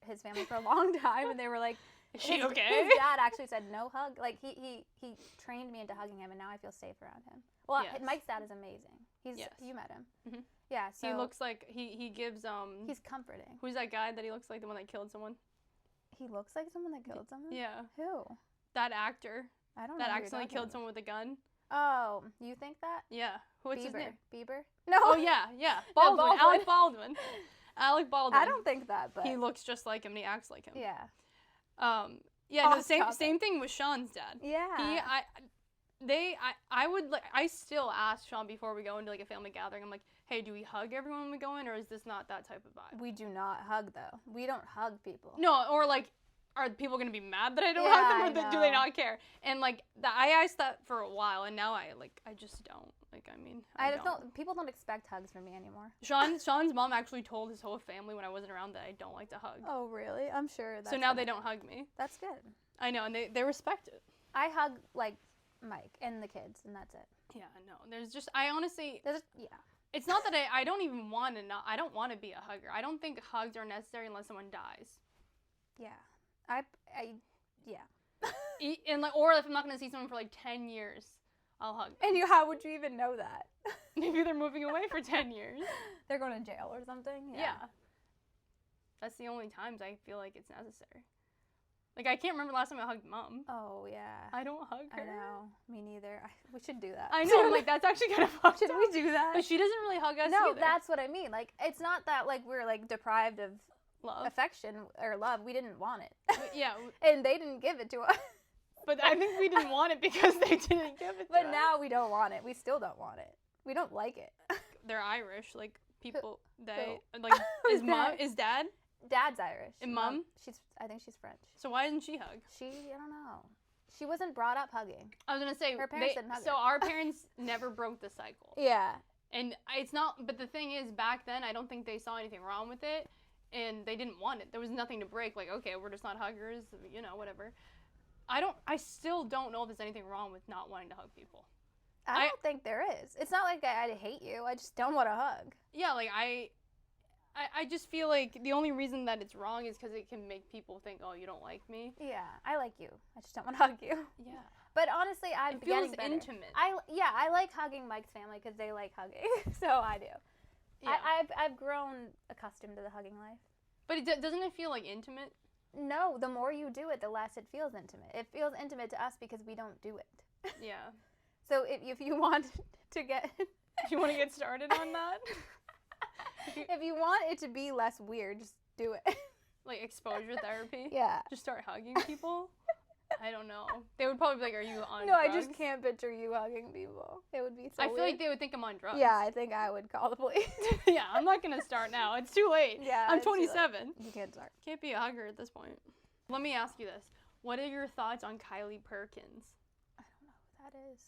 his family for a long time, and they were like, Is she okay? His dad actually said no hug. Like, he trained me into hugging him, and now I feel safe around him. Well, Yes. Mike's dad is amazing. Yes. You met him. Mhm. Yeah, so He looks like he gives he's comforting. Who's that guy that he looks like, the one that killed someone? He looks like someone that killed someone? Yeah, Who? that actor I don't know. that who you're accidentally talking killed about. someone with a gun. Oh, you think that? Yeah, what's his name? Bieber? No. Oh yeah, Baldwin. Baldwin. Alec Baldwin. Alec Baldwin. I don't think that, but He looks just like him, and he acts like him. yeah. Yeah. No, Off same topic. thing with Sean's dad. Yeah. I would like. I still ask Sean before we go into like a family gathering. I'm like, hey, do we hug everyone when we go in, or is this not that type of vibe? We do not hug though. We don't hug people. No, or like, are people gonna be mad that I don't Yeah, hug them, or I do they know. not care? And like, I asked that for a while, and now I just don't. Like, I mean, I don't. People don't expect hugs from me anymore. Sean's mom actually told his whole family when I wasn't around that I don't like to hug. Oh really? I'm sure. So now they don't hug me. That's good. I know, and they respect it. I hug like Mike and the kids, and that's it. Yeah, no. There's just, I honestly, Yeah. it's not that I don't even want to I don't want to be a hugger. I don't think hugs are necessary unless someone dies. Yeah. Yeah. And like, or if I'm not going to see someone for like 10 years, I'll hug them. And how would you even know that? Maybe they're moving away for 10 years. They're going to jail or something? Yeah. That's the only times I feel like it's necessary. Like, I can't remember the last time I hugged Mom. Oh, yeah. I don't hug her. I know. Me neither. We should do that. I know. I'm like, that's actually kind of fucked Should up. we do that? But she doesn't really hug us No, either. that's what I mean. Like, it's not that, like, we're, like, deprived of love. affection or love. We didn't want it. Yeah. And they didn't give it to us. But I think we didn't want it because they didn't give it to us. But now we don't want it. We still don't want it. We don't like it. They're Irish. Like, people, Who? like, Who's Mom, that? is Dad? Dad's Irish. And Mom? I think she's French. So why didn't she hug? I don't know. She wasn't brought up hugging. I was going to say, Her parents didn't hug so her. our parents never broke the cycle. Yeah. And it's not, but the thing is, back then, I don't think they saw anything wrong with it, and they didn't want it. There was nothing to break, like, okay, we're just not huggers, you know, whatever. I still don't know if there's anything wrong with not wanting to hug people. I don't think there is. It's not like I hate you. I just don't want to hug. Yeah, like, I just feel like the only reason that it's wrong is because it can make people think, oh, you don't like me. Yeah, I like you. I just don't want to hug you. Yeah. But honestly, I'm It feels getting better. intimate. I like hugging Mike's family because they like hugging. So I do. Yeah. I've grown accustomed to the hugging life. But doesn't it feel like intimate? No, the more you do it, the less it feels intimate. It feels intimate to us because we don't do it. Yeah. So if you want to get... If you want to get started on that? If you want it to be less weird, just do it. Like exposure therapy? Yeah. Just start hugging people? I don't know. They would probably be like, are you on No, drugs? I just can't picture you hugging people. It would be so I feel weird. like they would think I'm on drugs. Yeah, I think I would call the police. Yeah, I'm not going to start now. It's too late. Yeah, I'm it's too late. 27. You can't start. Can't be a hugger at this point. Let me ask you this. What are your thoughts on Kylie Perkins? I don't know who that is.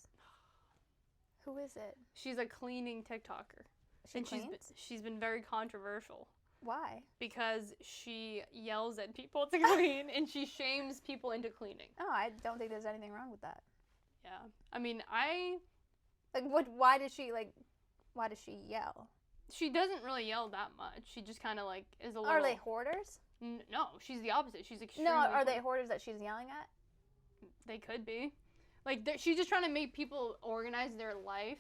Who is it? She's a cleaning TikToker. She cleans? She's been very controversial Why? because she yells at people to clean and she shames people into cleaning. Oh, I don't think there's anything wrong with that. Yeah. I mean, Like, why does she yell? she doesn't really yell that much. She just kind of like is a little. Are they hoarders? No, she's the opposite. She's extremely. No, are they hoarders that she's yelling at? They could be. Like, she's just trying to make people organize their life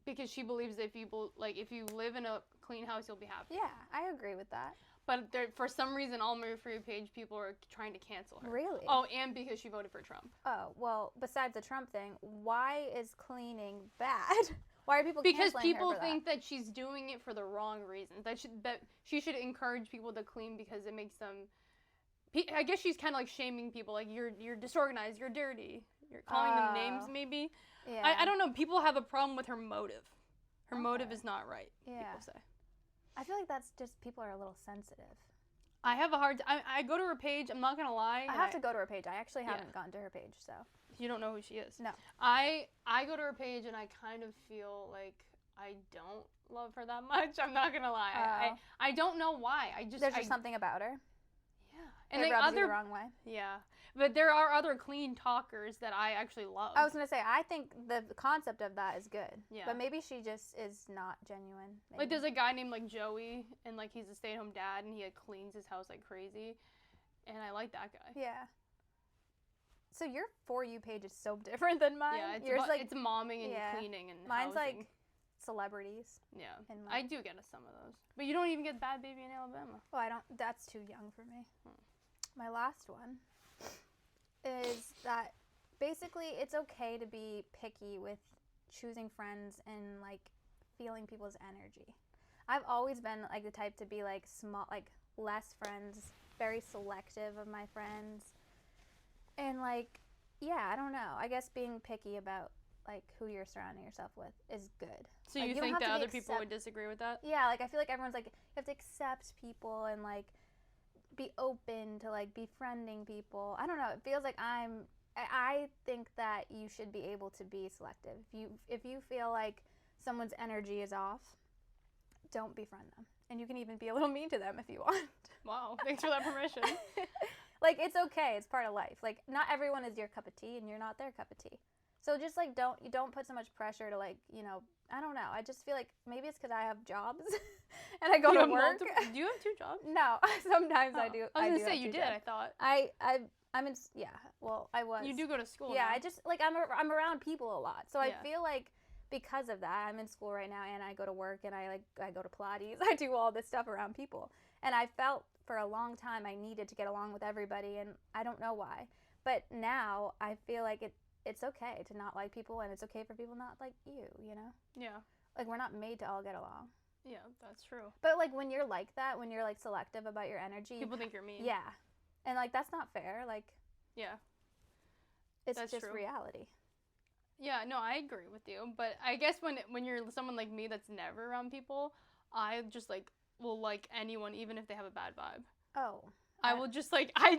because she believes that if you live in a clean house, you'll be happy. Yeah, I agree with that. But for some reason, all my For You page people are trying to cancel her. Really? Oh, and because she voted for Trump. Oh, well, besides the Trump thing, why is cleaning bad? Why are people Because canceling people her for think that she's doing it for the wrong reasons. That she should encourage people to clean because it makes them. I guess she's kind of like shaming people, like you're disorganized, you're dirty, you're calling them names maybe. that? Yeah. I don't know. People have a problem with her motive. Her motive Okay. is not right. Yeah. People say. I feel like that's just people are a little sensitive. I have a hard time. I go to her page. I'm not gonna lie. I have to go to her page. I actually haven't gotten to her page, so. You don't know who she is. No. I go to her page and I kind of feel like I don't love her that much. I'm not gonna lie. I don't know why. There's just something about her. Yeah. And it then rubs you the wrong way. Yeah. But there are other clean talkers that I actually love. I was going to say, I think the concept of that is good. Yeah. But maybe she just is not genuine. Maybe. Like, there's a guy named, like, Joey, and, like, he's a stay-at-home dad, and he, like, cleans his house like crazy. And I like that guy. Yeah. So your For You page is so different than mine. Yeah, Yours, like, it's momming and cleaning and mine's, housing. like, celebrities. Yeah. And I do get some of those. But you don't even get Bad Baby in Alabama. Oh, I don't. That's too young for me. My last one is that basically it's okay to be picky with choosing friends and like feeling people's energy. I've always been like the type to be like small, like less friends, very selective of my friends, and like I don't know. I guess being picky about like who you're surrounding yourself with is good. So like, you don't think have that to be other people would disagree with that? Yeah, like I feel like everyone's like you have to accept people and like be open to like befriending people. I don't know. It feels like I think that you should be able to be selective. If you feel like someone's energy is off, don't befriend them. And you can even be a little mean to them if you want. Wow, thanks for that permission. Like it's okay. It's part of life. Like not everyone is your cup of tea and you're not their cup of tea. So just like don't put so much pressure to like, I don't know. I just feel like maybe it's because I have jobs and I go to work. Do you have 2 jobs? No, sometimes I do. I was do gonna say have you 2 did. jobs. I thought. I Yeah. Well, I was. You do go to school. Yeah, now. I just like I'm around people a lot, so I Yeah. feel like because of that, I'm in school right now, and I go to work, and I go to Pilates. I do all this stuff around people, and I felt for a long time I needed to get along with everybody, and I don't know why. But now I feel like it's okay to not like people, and it's okay for people not like you. You know? Yeah. Like we're not made to all get along. Yeah, that's true. But like when you're like that, when you're like selective about your energy, People think you're mean. yeah, and like that's not fair. Like Yeah. it's That's just true. reality. Yeah, no, I agree with you. But I guess when you're someone like me that's never around people, I just like will like anyone even if they have a bad vibe. Oh. I will just like I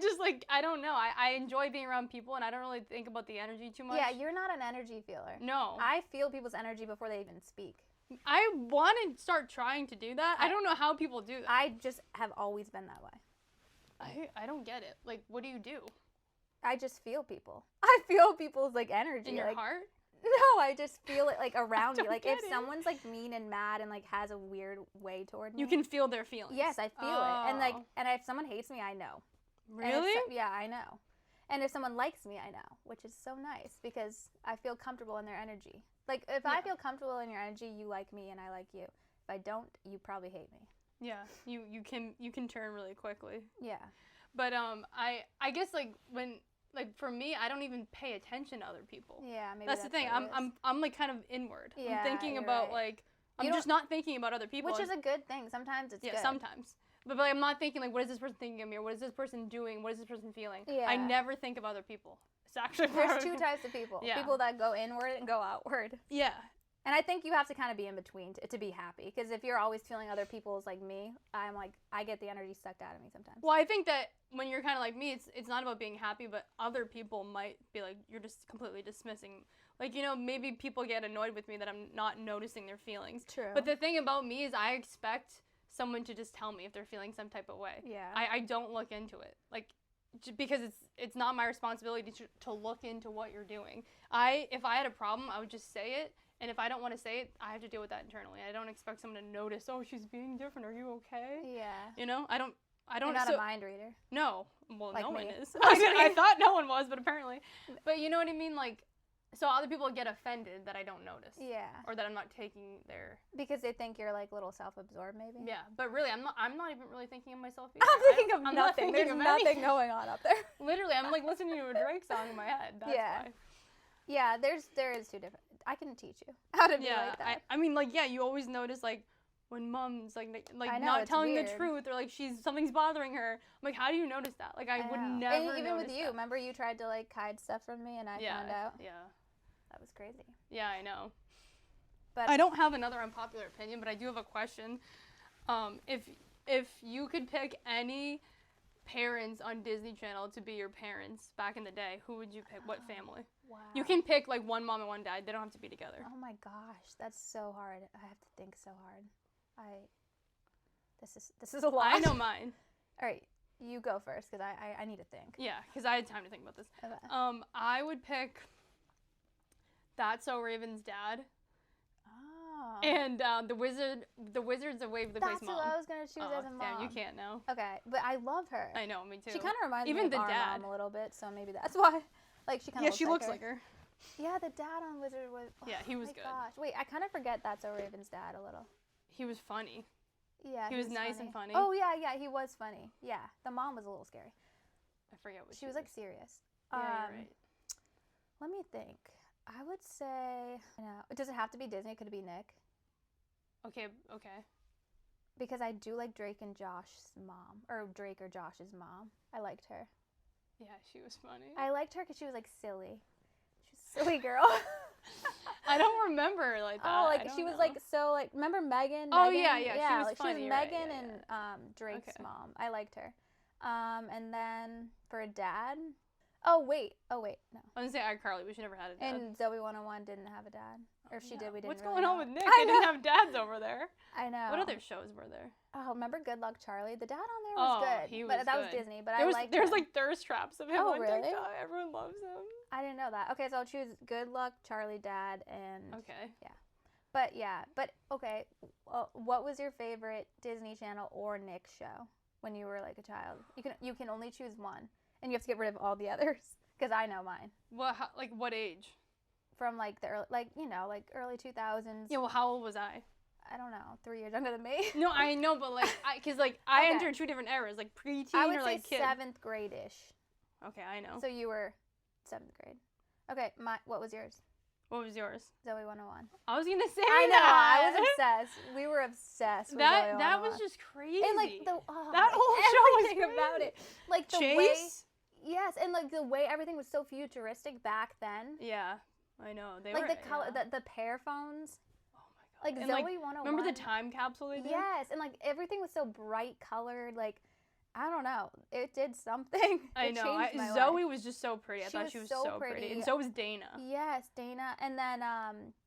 don't know. I enjoy being around people and I don't really think about the energy too much. Yeah, you're not an energy feeler. No. I feel people's energy before they even speak. I want to start trying to do that. I don't know how people do that. I just have always been that way. I don't get it. Like, what do you do? I just feel people. I feel people's like energy. In your like, heart? No, I just feel it like around me. don't Like get if it. someone's like mean and mad and like has a weird way toward me. You can feel their feelings. Yes, I feel it. And like Oh. and if someone hates me, I know. And if Really? yeah, I know. And if someone likes me, I know, which is so nice because I feel comfortable in their energy. Like if I Yeah. feel comfortable in your energy, you like me and I like you. If I don't, you probably hate me. Yeah. You can turn really quickly. Yeah. But I guess like when like for me, I don't even pay attention to other people. Yeah, maybe That's the thing. what it is. I'm like kind of inward. Yeah, I'm thinking you're about right. like I'm You just not thinking about other people. Which is a good thing. Sometimes it's yeah, good. sometimes. But like, I'm not thinking like, what is this person thinking of me, or what is this person doing, what is this person feeling? Yeah. I never think of other people. It's actually There's two types of people. Yeah. People that go inward and go outward. Yeah. And I think you have to kind of be in between to be happy. Because if you're always feeling other people's like me, I'm like, I get the energy sucked out of me sometimes. Well, I think that when you're kind of like me, it's not about being happy, but other people might be like, you're just completely dismissing. Like, you know, maybe people get annoyed with me that I'm not noticing their feelings. True. But the thing about me is I expect someone to just tell me if they're feeling some type of way. Yeah. I don't look into it. Like, because it's not my responsibility to look into what you're doing. If I had a problem, I would just say it. And if I don't want to say it, I have to deal with that internally. I don't expect someone to notice, oh, she's being different. Are you okay? Yeah. You know, I don't. You're not a mind reader. No. Well, Like no me. one is. I thought no one was, but apparently. But you know what I mean? Like, so other people get offended that I don't notice. Yeah. Or that I'm not taking their. Because they think you're like a little self-absorbed, maybe. Yeah, but really, I'm not even really thinking of myself either. I'm thinking of I'm not nothing. thinking There's of nothing anything. going on up there. Literally, I'm like listening to a Drake song in my head. That's Yeah. why. Yeah, there is two different. I can teach you how to be Yeah, like that. I mean, like, yeah, you always notice, like, when mom's, like I know, not it's telling the weird. truth, or, like, something's bothering her. I'm like, how do you notice that? Like, I would know. never And even with notice you, that. remember you tried to like hide stuff from me, and I found out. Yeah. That was crazy. Yeah, I know. But I don't have another unpopular opinion, but I do have a question. If you could pick any parents on Disney Channel to be your parents back in the day, who would you pick? What family? wow. You can pick like one mom and one dad. They don't have to be together. Oh my gosh, that's so hard. I have to think so hard. This is a lot. I know mine. All right, you go first because I need to think. Yeah, because I had time to think about this. Okay. I would pick That's So Raven's dad Oh. and the Wizards of Waverly Place That's mom. what I was gonna choose Oh, as a mom. damn, you can't know. Okay, but I love her. I know, me too. She kind of reminds Even me the of our dad. mom a little bit, so maybe that's why. Like she kind of. Yeah, she looks like her. Yeah, the dad on Wizard was. Yeah, he was my good. Gosh, wait, I kind of forget That's So Raven's dad a little. He was funny. Yeah, He was nice and funny. Oh yeah, he was funny. Yeah, the mom was a little scary. I forget what She was like serious. Yeah, you're right. Let me think. I would say, does it have to be Disney? Could it be Nick? Okay. Because I do like Drake and Josh's mom, or Drake or Josh's mom. I liked her. Yeah, she was funny. I liked her because she was like silly. She was a silly girl. I don't remember like that. Oh, I like don't she was know. like so like remember Megan? Oh, Megan? yeah, she was like funny, she was right, Megan yeah, and Drake's Okay. mom. I liked her. And then for a dad, oh wait, no. I was gonna say iCarly, but she never had a dad. And Zoe 101 didn't have a dad, or if she did, we didn't. What's really going on know. with Nick? I They didn't know. have dads over there. I know. What other shows were there? Oh, remember Good Luck Charlie? The dad on there was good. He but was that was good. Disney. But There's I liked him. like thirst traps of him Oh, on really? TikTok. Everyone loves him. I didn't know that. Okay, so I'll choose Good Luck Charlie dad and. Okay. But okay. What was your favorite Disney Channel or Nick show when you were like a child? You can only choose one, and you have to get rid of all the others. Because I know mine. What age? From like the early, like early 2000s. Yeah, well, how old was I? I don't know, 3 years younger than me. No, I know, but like, because like I entered 2 different eras, like preteen I would or like say kid. 7th grade-ish. Okay, I know. So you were 7th grade. Okay, what was yours? What was yours? Zoe 101. I was gonna say I know, that. I was obsessed. We were obsessed with Zoe That 101. was just crazy. And like that whole show was everything about it. Like the Chase? way, yes, and like the way everything was so futuristic back then. Yeah, I know. They like were, the color, the pear phones. Oh my god. Like and Zoe 101. Remember the time capsule they did? Yes, and like everything was so bright colored. Like I don't know, it did something. I It know. changed my Zoe life. was just so pretty. I thought she was so so pretty. pretty. And so was Dana. Yes, Dana, and then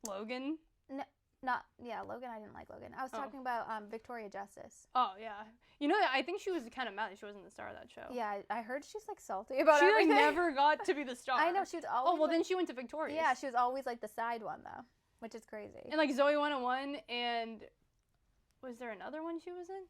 Logan. Logan. I didn't like Logan. I was talking about Victoria Justice. Oh yeah. You know, I think she was kind of mad that she wasn't the star of that show. Yeah, I heard she's like salty about she everything. like never got to be the star. I know, she was always. Oh well, then she went to Victoria's. Yeah, she was always like the side one though, which is crazy. And like Zoe 101, and was there another one she was in?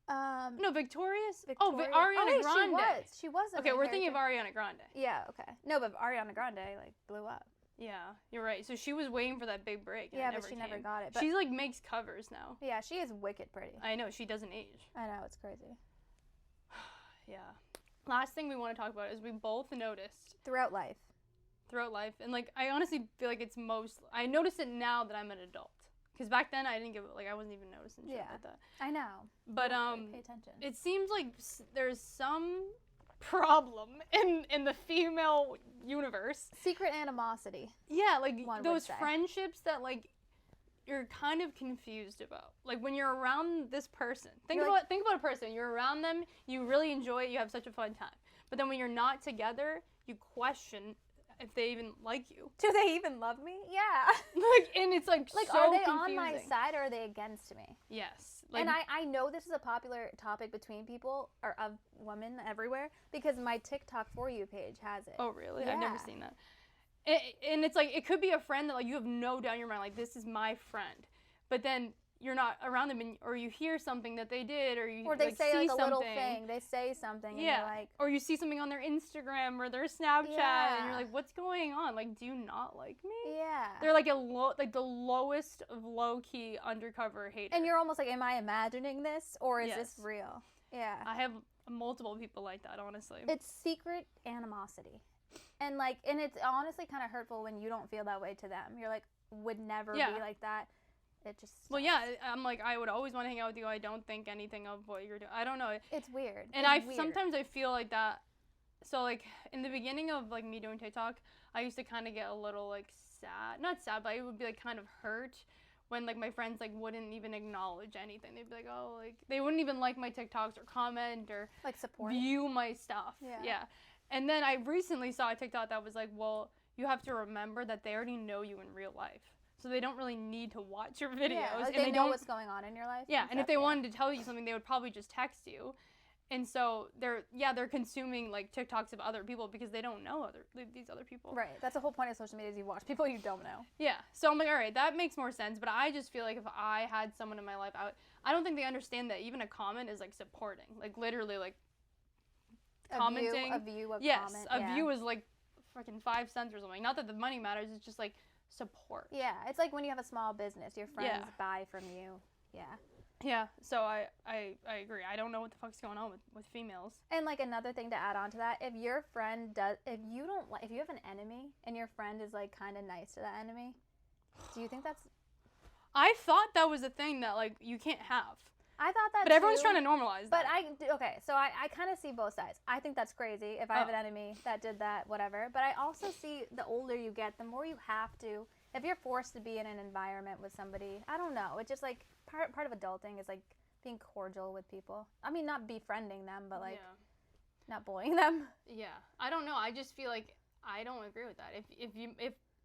No, Victoria's. Oh, Ariana Grande. She was. Okay, we're thinking of Ariana Grande. Yeah. Okay. No, but Ariana Grande like blew up. Yeah, you're right. So she was waiting for that big break. And Yeah, but she never got it. But she like makes covers now. yeah, she is wicked pretty. I know, she doesn't age. I know, it's crazy. Yeah. Last thing we want to talk about is we both noticed Throughout life, and like I honestly feel like it's I notice it now that I'm an adult. Because back then I didn't I wasn't even noticing shit like that. I know. But pay attention. It seems like there's some problem in the female universe. Secret animosity. Yeah, like one those would say. friendships that like you're kind of confused about. Like when you're around this person. Think about a person. You're around them, you really enjoy it, you have such a fun time. But then when you're not together, you question if they even like you. Do they even love me? Yeah. And it's like so are they confusing. on my side or are they against me? Yes. And I know this is a popular topic between people or of women everywhere because my TikTok For You page has it. Oh really? Yeah. I've never seen that. And it's like it could be a friend that like you have no doubt in your mind like this is my friend, but then you're not around them or you hear something that they did or they like, say see like a something. little thing. They say something. And Yeah. you're like, or you see something on their Instagram or their Snapchat Yeah. and you're like, what's going on? Like, do you not like me? yeah. They're like the lowest of low key undercover haters. And you're almost like, am I imagining this or is this Yes. real? Yeah. I have multiple people like that, honestly. It's secret animosity. And it's honestly kind of hurtful when you don't feel that way to them. You're like, would never be like that. It just Well, yeah, I'm like, I would always want to hang out with you. I don't think anything of what you're doing. I don't know. It's weird. And sometimes I feel like that. So like in the beginning of like me doing TikTok, I used to kind of get a little like sad, not sad, but I would be like kind of hurt when like my friends like wouldn't even acknowledge anything. They'd be like, oh, like they wouldn't even like my TikToks or comment or like support view my stuff. Yeah. And then I recently saw a TikTok that was like, well, you have to remember that they already know you in real life. So they don't really need to watch your videos. Yeah, like and they know what's going on in your life. Yeah, and if they wanted to tell you something, they would probably just text you. And so they're consuming like TikToks of other people because they don't know these other people. Right. That's the whole point of social media is you watch people you don't know. Yeah. So I'm like, all right, that makes more sense. But I just feel like if I had someone in my life, I don't think they understand that even a comment is like supporting, like literally like commenting. A view of yes, comment. a view is like freaking 5 cents or something. Not that the money matters. It's just like support. Yeah. It's like when you have a small business, your friends buy from you. Yeah. Yeah, so I agree. I don't know what the fuck's going on with females. And like another thing to add on to that, if your friend if you have an enemy and your friend is like kind of nice to that enemy, do you think that's? I thought that was a thing that like you can't have. I thought that but everyone's trying to normalize that. But so I kind of see both sides. I think that's crazy if I have an enemy that did that, whatever. But I also see the older you get, the more you have to. If you're forced to be in an environment with somebody, I don't know. It's just like part of adulting is like being cordial with people. I mean, not befriending them, but like not bullying them. Yeah, I don't know. I just feel like I don't agree with that.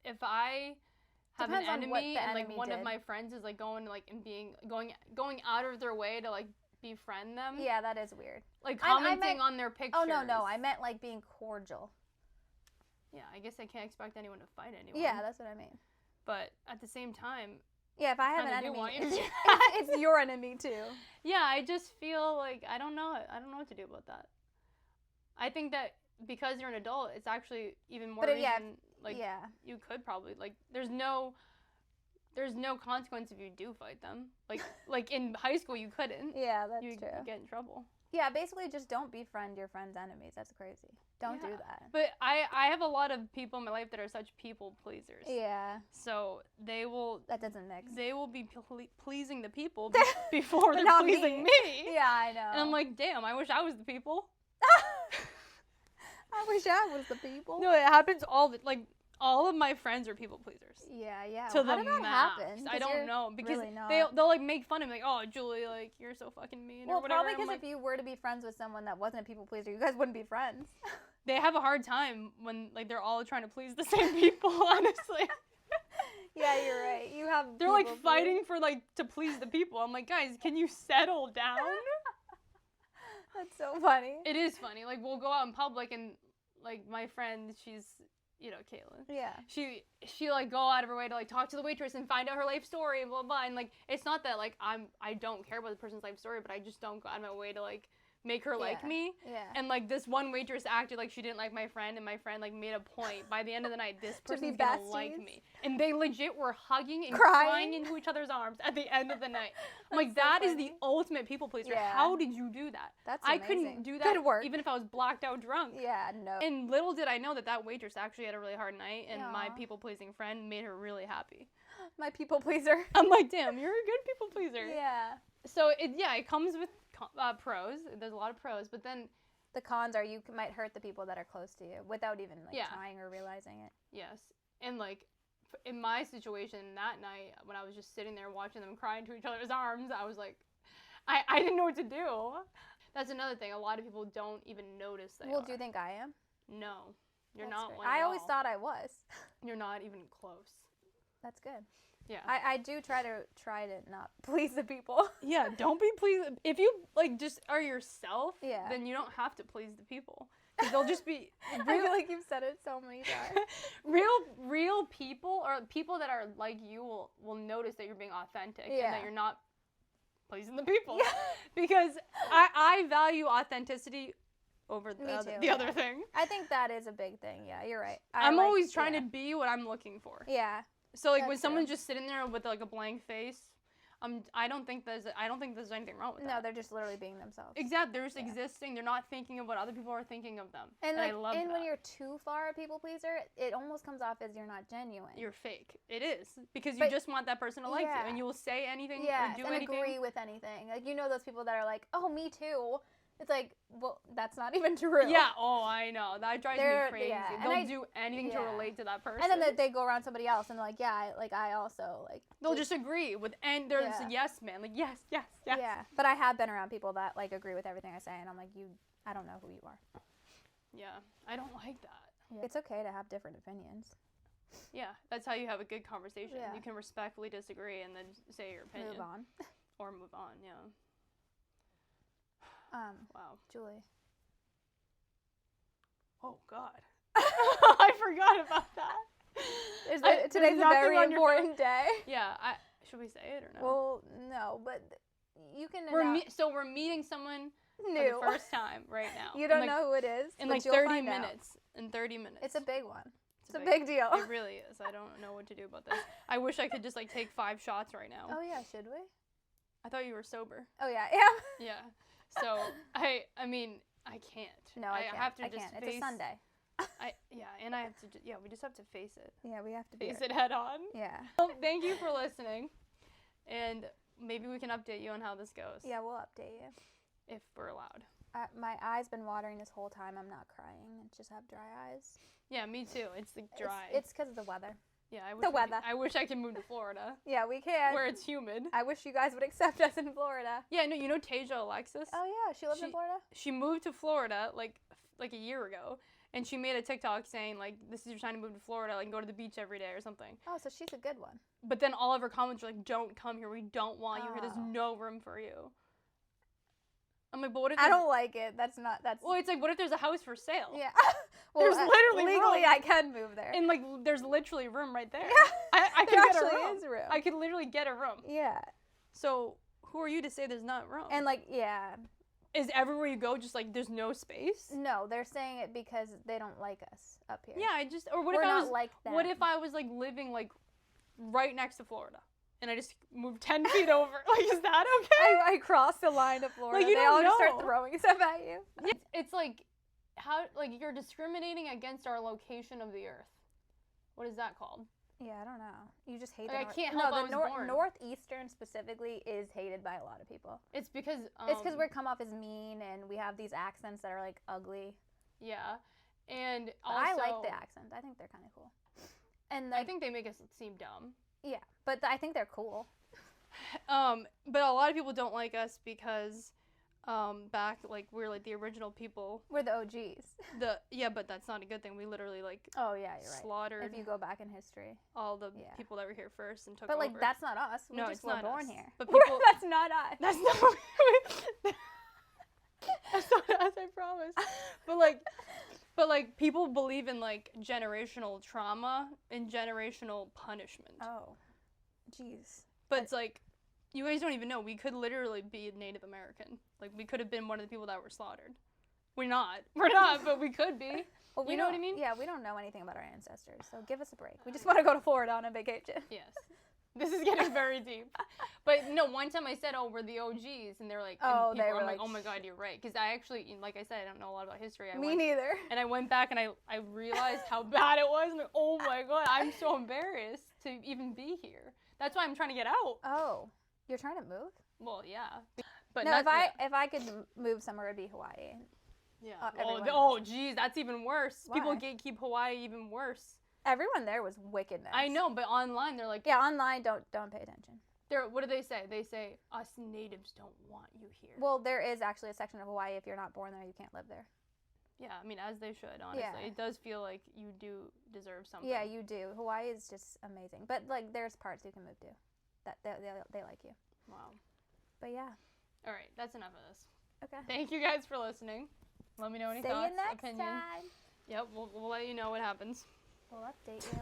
If I have an enemy and like one of my friends is like going out of their way to like befriend them. Yeah, that is weird. Like commenting on their pictures. Oh no, I meant like being cordial. Yeah, I guess I can't expect anyone to fight anyone. Yeah, that's what I mean. But at the same time, yeah, if I have an enemy, it's it's your enemy too. Yeah, I just feel like I don't know what to do about that. I think that because you're an adult, it's actually even more But reason, like, yeah. you could probably, like, there's no consequence if you do fight them. Like in high school, you couldn't. Yeah, that's You true. get in trouble. Yeah, basically just don't befriend your friends' enemies. That's crazy. Don't do Yeah. that. But I have a lot of people in my life that are such people pleasers. Yeah. So they will That doesn't mix. they will be pleasing the people before they're Not pleasing me. me. Yeah, I know. And I'm like, damn, I wish I was the people. I wish I was the people. No, it happens all of my friends are people pleasers. Yeah. To How the did that max. happen? I don't know because really not. they'll like make fun of me, like, oh, Julie, like, you're so fucking mean or Well, whatever. probably And I'm because like, if you were to be friends with someone that wasn't a people pleaser, you guys wouldn't be friends. they have a hard time when like they're all trying to please the same people. Honestly, Yeah, you're right. You have. they're like fighting for like to please the people. I'm like, guys, can you settle down? That's so funny. It is funny. Like, we'll go out in public and like my friend, she's, Caitlin. Yeah. She like go out of her way to like talk to the waitress and find out her life story and blah blah. And like, it's not that like I don't care about the person's life story, but I just don't go out of my way to like make her like me. Yeah. And like this one waitress acted like she didn't like my friend, and my friend like made a point by the end of the night, this To be person's gonna besties? like me. And they legit were hugging and Crying? crying into each other's arms at the end of the night. I'm like, That's so that is the funny. ultimate people pleaser. Yeah. How did you do that? That's I amazing. couldn't do that Good work. even if I was blacked out drunk. Yeah, no. And little did I know that waitress actually had a really hard night, and my Aw. people-pleasing friend made her really happy. My people pleaser. I'm like, damn, you're a good people pleaser. Yeah. So it comes with pros. There's a lot of pros, but then The cons are you might hurt the people that are close to you without even like Yeah. trying or realizing it. yes, and like in my situation that night when I was just sitting there watching them cry into each other's arms, I was like, I didn't know what to do. That's another thing. A lot of people don't even notice they Well, are. do you think I am? No, you're That's not great. one. I at always all. thought I was. You're not even close. That's good. Yeah. I do try to not please the people. Yeah, don't be pleased. If you like just are yourself, Yeah. then you don't have to please the people. 'Cause they'll just be I feel like you've said it so many times. real people, or people that are like you will notice that you're being authentic and Yeah. that you're not pleasing the people. Yeah. Because I value authenticity over Me the too, other yeah. thing. I think that is a big thing. Yeah, you're right. I'm always trying to be what I'm looking for. Yeah. So like when That's someone's true. just sitting there with like a blank face, I don't think there's anything wrong with that. No, they're just literally being themselves. Exactly. They're just Yeah. existing. They're not thinking of what other people are thinking of them. And I like, love that. when you're too far a people pleaser, it almost comes off as you're not genuine. You're fake. It is. Because you But- just want that person to like yeah. you. And you will say anything Yeah, or do and anything. agree with anything. Like, you know those people that are like, oh, me too. It's like, well, that's not even true. Yeah, oh, I know. That drives They're- me crazy. yeah, and They'll I- do anything to yeah. relate to that person. And then they go around somebody else and they're like, yeah, I also, like. They'll just agree with, and there's Yeah. a yes man. Like, yes, yes, yes. Yeah, but I have been around people that, like, agree with everything I say, and I'm like, I don't know who you are. Yeah, I don't like that. Yeah. It's okay to have different opinions. Yeah, that's how you have a good conversation. Yeah. You can respectfully disagree and then say your opinion. Move on. Or move on, yeah. Wow. Julie. Oh, God. I forgot about that. Today's a nothing very on your important day. Yeah, should we say it or no? Well, no, but you can We're meeting someone new. for the first time right now. You don't know who it is. In but like you'll 30 find out. minutes. In 30 minutes. It's a big one. It's a big deal. It really is. I don't know what to do about this. I wish I could just like take 5 shots right now. Oh yeah, should we? I thought you were sober. Oh yeah, yeah. Yeah. So I mean, I can't. No, I can't. have to I just can't. face. It's a Sunday. And I have to. We just have to face it. Yeah, we have to be. Face it head on. Yeah. Well, thank you for listening, and maybe we can update you on how this goes. Yeah, we'll update you. If we're allowed. My eyes been watering this whole time. I'm not crying. I just have dry eyes. Yeah, me too. It's like dry. It's because of the weather. Yeah, I wish I could move to Florida Yeah, we can. where it's humid. I wish you guys would accept us in Florida. Yeah, no, you know Tasia Alexis? Oh yeah, she lives in Florida. She moved to Florida like a year ago, and she made a TikTok saying like, "This is your time to move to Florida, like go to the beach every day or something." Oh, so she's a good one. But then all of her comments were like, "Don't come here. We don't want you here. There's Oh. no room for you." I'm like, but what if I don't like it. That's. Well, it's like, what if there's a house for sale? Yeah. Well, There's literally legally room. I can move there. And like, there's literally room right there. Yeah. I could There get a actually room. is room. I could literally get a room. Yeah. So who are you to say there's not room? And like, yeah, is everywhere you go just like there's no space? No, they're saying it because they don't like us up here. Yeah, or what We're if I not was like them. what if I was like living like right next to Florida and I just moved 10 feet over? Like, is that okay? I crossed the line to Florida. Like, you they don't all just start know. throwing stuff at you. It's like how like you're discriminating against our location of the earth. What is that called? Yeah, I don't know. You just hate Like, the I can't help I was born. Northeastern specifically is hated by a lot of people. It's because It's because we come off as mean and we have these accents that are like ugly. yeah, and But also I like the accents. I think they're kind of cool. And like, I think they make us seem dumb. yeah, but I think they're cool. But a lot of people don't like us because back like we're like the original people. We're the OGs. But that's not a good thing. We literally like Oh yeah, you're right. slaughtered If you go back in history. all the Yeah. people that were here first and took But like over. that's not us. We No, just it's were not born us. here. But people That's not us. that's not that's not us, I promise. But like people believe in like generational trauma and generational punishment. Oh, jeez. But it's like you guys don't even know. We could literally be Native American. Like we could have been one of the people that were slaughtered. We're not, but we could be. Well, You know what I mean? Yeah, we don't know anything about our ancestors, so give us a break. We just want to go to Florida on a vacation. Yes. This is getting very deep. But no, one time I said, oh, we're the OGs. And they're like, Oh, and they people were are like, like, oh my God, you're right. Because I actually, like I said, I don't know a lot about history. Me neither. And I went back and I realized how bad it was. I'm like, oh my God, I'm so embarrassed to even be here. That's why I'm trying to get out. Oh, you're trying to move? Well, yeah. But No, not, if I could move somewhere, it'd be Hawaii. yeah. everyone Geez, that's even worse. Why? People gatekeep Hawaii even worse. Everyone there was wicked nice. I know, but online they're like, Yeah, online, don't pay attention. what do they say? They say us natives don't want you here. Well, there is actually a section of Hawaii. If you're not born there, you can't live there. Yeah, I mean, as they should, honestly. Yeah. It does feel like you do deserve something. Yeah, you do. Hawaii is just amazing. But like, there's parts you can move to that they like you. Wow. But yeah. All right, that's enough of this. Okay. Thank you guys for listening. Let me know any See thoughts, you next opinions. time. Yep, we'll let you know what happens. We'll update you.